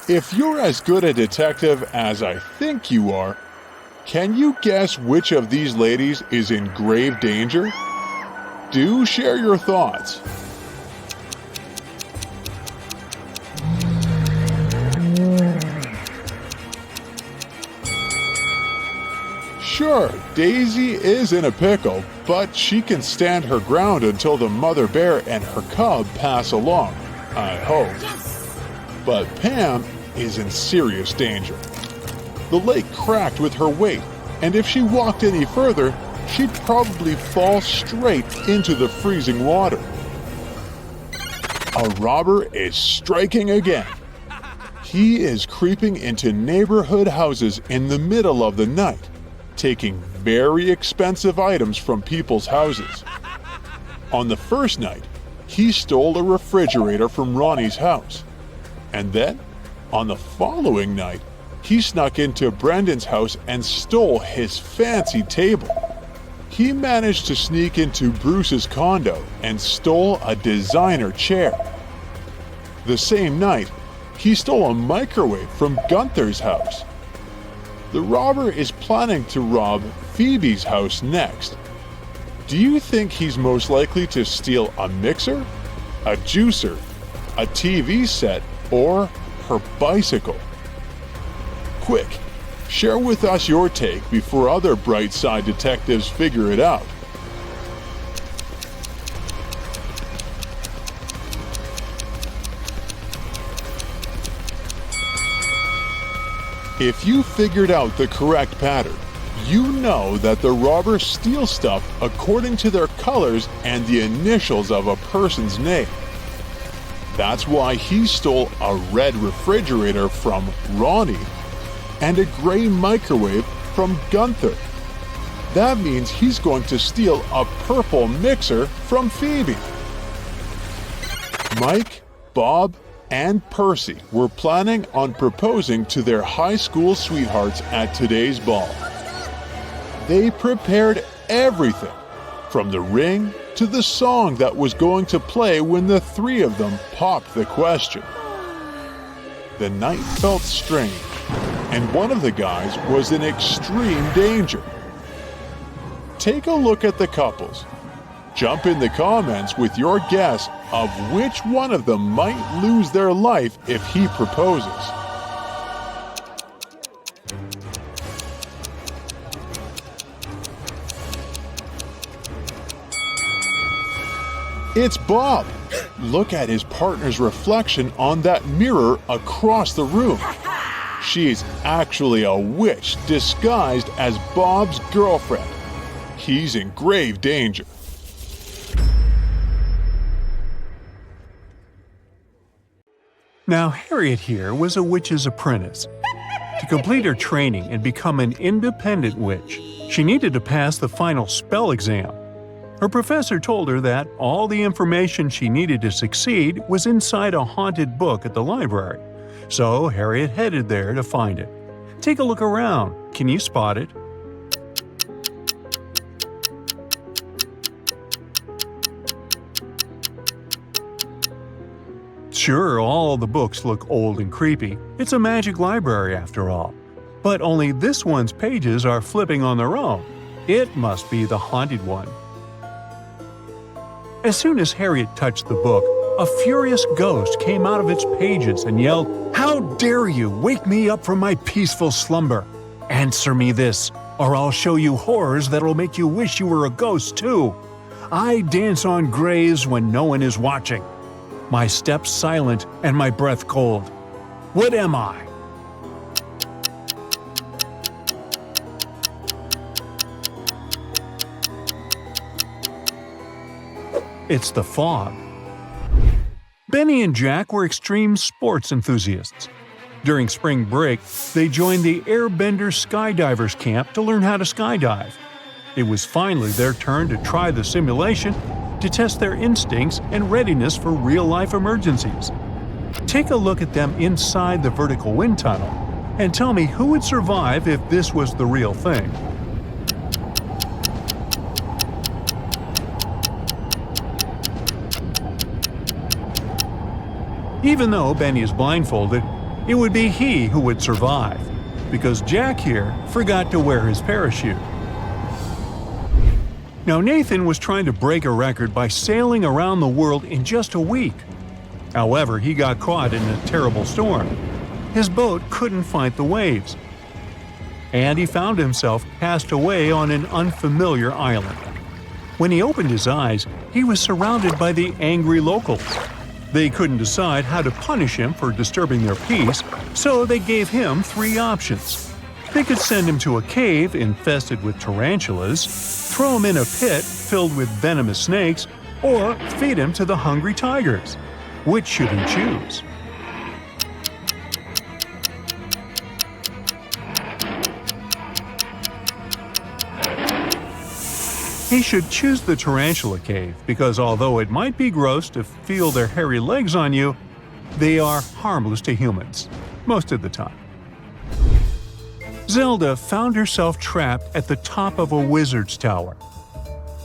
D: If you're as good a detective as I think you are, can you guess which of these ladies is in grave danger? Do share your thoughts. Sure, Daisy is in a pickle, but she can stand her ground until the mother bear and her cub pass along, I hope. Yes. But Pam is in serious danger. The lake cracked with her weight, and if she walked any further, she'd probably fall straight into the freezing water. A robber is striking again. He is creeping into neighborhood houses in the middle of the night, taking very expensive items from people's houses. On the first night, he stole a refrigerator from Ronnie's house. And then, on the following night, he snuck into Brendan's house and stole his fancy table. He managed to sneak into Bruce's condo and stole a designer chair. The same night, he stole a microwave from Gunther's house. The robber is planning to rob Phoebe's house next. Do you think he's most likely to steal a mixer, a juicer, a TV set, or
A: her bicycle. Quick, share with us your take before other bright side detectives figure it out. If you figured out the correct pattern, you know that the robbers steal stuff according to their colors and the initials of a person's name. That's why he stole a red refrigerator from Ronnie and a gray microwave from Gunther. That means he's going to steal a purple mixer from Phoebe. Mike, Bob, and Percy were planning on proposing to their high school sweethearts at today's ball. They prepared everything, from the ring to the song that was going to play when the three of them popped the question. The night felt strange, and one of the guys was in extreme danger. Take a look at the couples. Jump in the comments with your guess of which one of them might lose their life if he proposes. It's Bob. Look at his partner's reflection on that mirror across the room. She's actually a witch disguised as Bob's girlfriend. He's in grave danger.
F: Now, Harriet here was a witch's apprentice. To complete her training and become an independent witch, she needed to pass the final spell exam. Her professor told her that all the information she needed to succeed was inside a haunted book at the library. So Harriet headed there to find it. Take a look around. Can you spot it? Sure, all the books look old and creepy. It's a magic library after all. But only this one's pages are flipping on their own. It must be the haunted one. As soon as Harriet touched the book, a furious ghost came out of its pages and yelled, "How dare you wake me up from my peaceful slumber? Answer me this, or I'll show you horrors that'll make you wish you were a ghost too. I dance on graves when no one is watching. My steps silent and my breath cold. What am I?" It's the fog. Benny and Jack were extreme sports enthusiasts. During spring break, they joined the Airbender Skydivers camp to learn how to skydive. It was finally their turn to try the simulation to test their instincts and readiness for real-life emergencies. Take a look at them inside the vertical wind tunnel and tell me who would survive if this was the real thing. Even though Benny is blindfolded, it would be he who would survive, because Jack here forgot to wear his parachute. Now Nathan was trying to break a record by sailing around the world in just a week. However, he got caught in a terrible storm. His boat couldn't fight the waves, and he found himself cast away on an unfamiliar island. When he opened his eyes, he was surrounded by the angry locals. They couldn't decide how to punish him for disturbing their peace, so they gave him 3 options. They could send him to a cave infested with tarantulas, throw him in a pit filled with venomous snakes, or feed him to the hungry tigers. Which should he choose? He should choose the tarantula cave because although it might be gross to feel their hairy legs on you, they are harmless to humans, most of the time. Zelda found herself trapped at the top of a wizard's tower.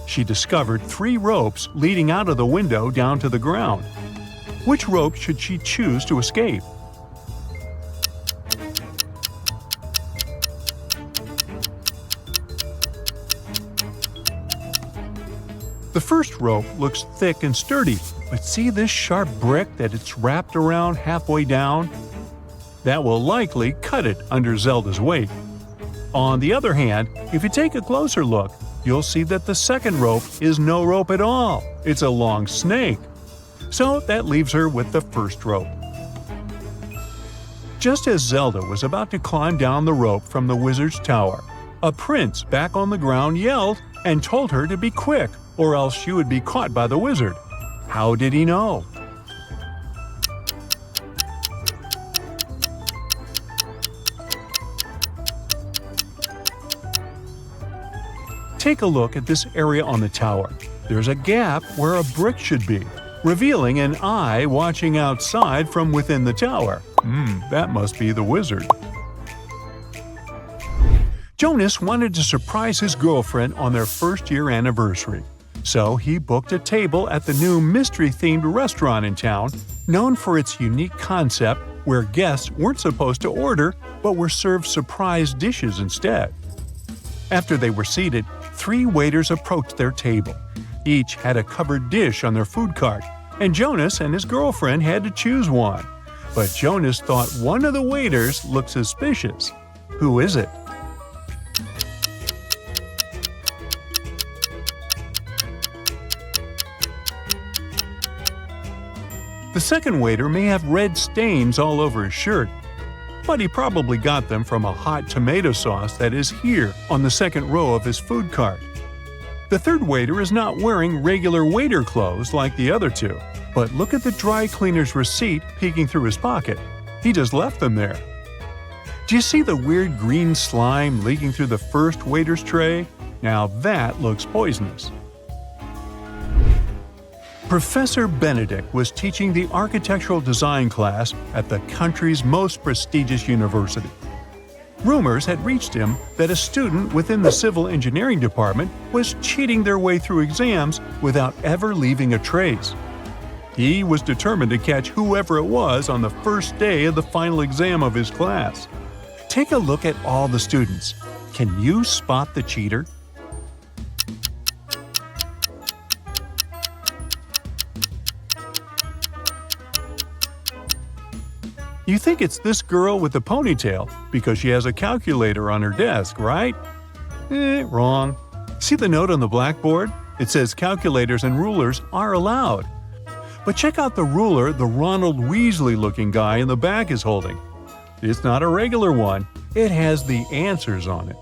F: She discovered 3 ropes leading out of the window down to the ground. Which rope should she choose to escape? The first rope looks thick and sturdy, but see this sharp brick that it's wrapped around halfway down? That will likely cut it under Zelda's weight. On the other hand, if you take a closer look, you'll see that the second rope is no rope at all. It's a long snake. So that leaves her with the first rope. Just as Zelda was about to climb down the rope from the wizard's tower, a prince back on the ground yelled and told her to be quick, or else she would be caught by the wizard. How did he know? Take a look at this area on the tower. There's a gap where a brick should be, revealing an eye watching outside from within the tower. That must be the wizard. Jonas wanted to surprise his girlfriend on their first-year anniversary. So he booked a table at the new mystery-themed restaurant in town, known for its unique concept where guests weren't supposed to order but were served surprise dishes instead. After they were seated, 3 waiters approached their table. Each had a covered dish on their food cart, and Jonas and his girlfriend had to choose one. But Jonas thought one of the waiters looked suspicious. Who is it? The second waiter may have red stains all over his shirt, but he probably got them from a hot tomato sauce that is here on the second row of his food cart. The third waiter is not wearing regular waiter clothes like the other 2, but look at the dry cleaner's receipt peeking through his pocket. He just left them there. Do you see the weird green slime leaking through the first waiter's tray? Now that looks poisonous. Professor Benedict was teaching the architectural design class at the country's most prestigious university. Rumors had reached him that a student within the civil engineering department was cheating their way through exams without ever leaving a trace. He was determined to catch whoever it was on the first day of the final exam of his class. Take a look at all the students. Can you spot the cheater? You think it's this girl with the ponytail because she has a calculator on her desk, right? Wrong. See the note on the blackboard? It says calculators and rulers are allowed. But check out the ruler the Ronald Weasley-looking guy in the back is holding. It's not a regular one. It has the answers on it.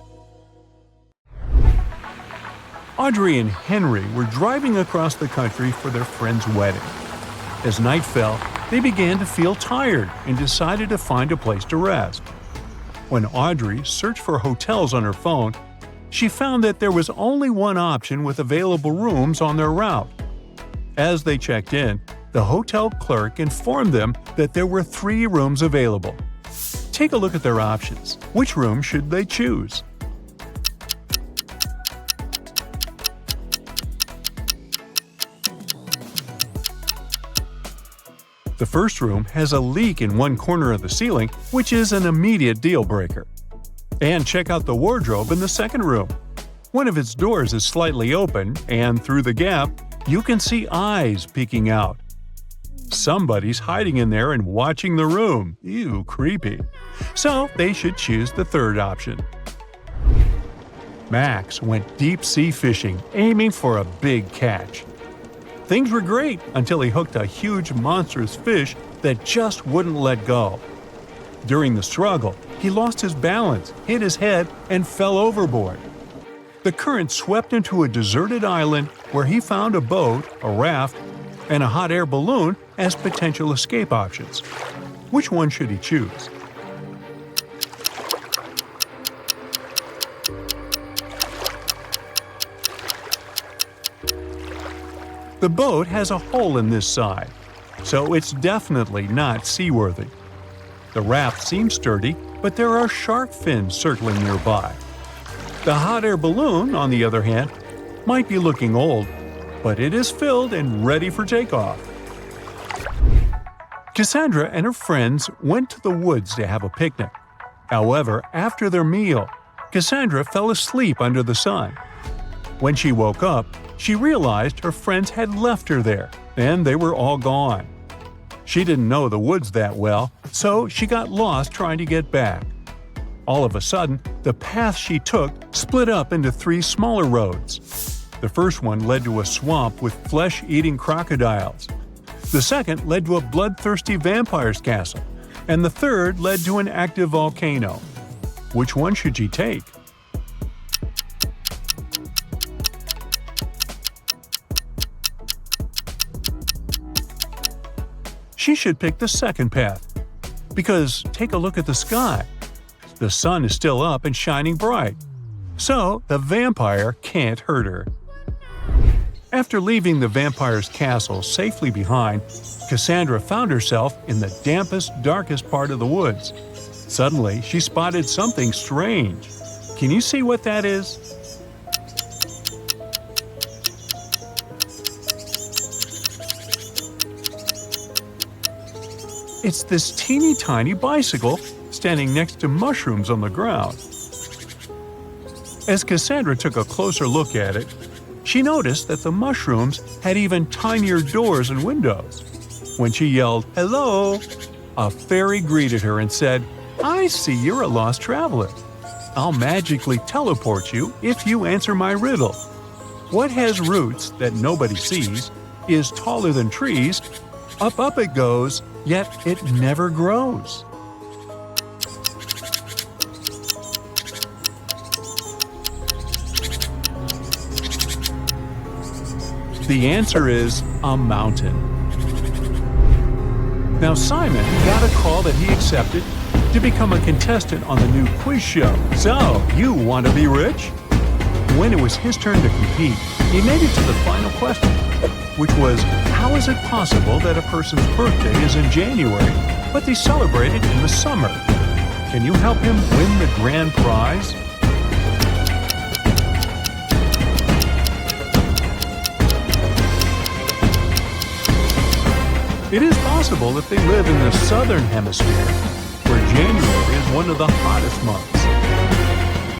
F: Audrey and Henry were driving across the country for their friend's wedding. As night fell, they began to feel tired and decided to find a place to rest. When Audrey searched for hotels on her phone, she found that there was only one option with available rooms on their route. As they checked in, the hotel clerk informed them that there were 3 rooms available. Take a look at their options. Which room should they choose? The first room has a leak in one corner of the ceiling, which is an immediate deal breaker. And check out the wardrobe in the second room. One of its doors is slightly open, and through the gap, you can see eyes peeking out. Somebody's hiding in there and watching the room. Ew, creepy. So they should choose the third option. Max went deep-sea fishing, aiming for a big catch. Things were great until he hooked a huge monstrous fish that just wouldn't let go. During the struggle, he lost his balance, hit his head, and fell overboard. The current swept him to a deserted island where he found a boat, a raft, and a hot air balloon as potential escape options. Which one should he choose? The boat has a hole in this side, so it's definitely not seaworthy. The raft seems sturdy, but there are shark fins circling nearby. The hot air balloon, on the other hand, might be looking old, but it is filled and ready for takeoff. Cassandra and her friends went to the woods to have a picnic. However, after their meal, Cassandra fell asleep under the sun. When she woke up, she realized her friends had left her there, and they were all gone. She didn't know the woods that well, so she got lost trying to get back. All of a sudden, the path she took split up into 3 smaller roads. The first one led to a swamp with flesh-eating crocodiles. The second led to a bloodthirsty vampire's castle, and the third led to an active volcano. Which one should she take? She should pick the second path. Because take a look at the sky. The sun is still up and shining bright. So the vampire can't hurt her. After leaving the vampire's castle safely behind, Cassandra found herself in the dampest, darkest part of the woods. Suddenly, she spotted something strange. Can you see what that is? It's this teeny tiny bicycle standing next to mushrooms on the ground. As Cassandra took a closer look at it, she noticed that the mushrooms had even tinier doors and windows. When she yelled, "Hello!" a fairy greeted her and said, "I see you're a lost traveler. I'll magically teleport you if you answer my riddle. What has roots that nobody sees, is taller than trees, up it goes, yet it never grows?" The answer is a mountain. Now Simon got a call that he accepted to become a contestant on the new quiz show. So, you want to be rich? When it was his turn to compete, he made it to the final question, which was, how is it possible that a person's birthday is in January, but they celebrate it in the summer? Can you help him win the grand prize? It is possible that they live in the southern hemisphere, where January is one of the hottest months.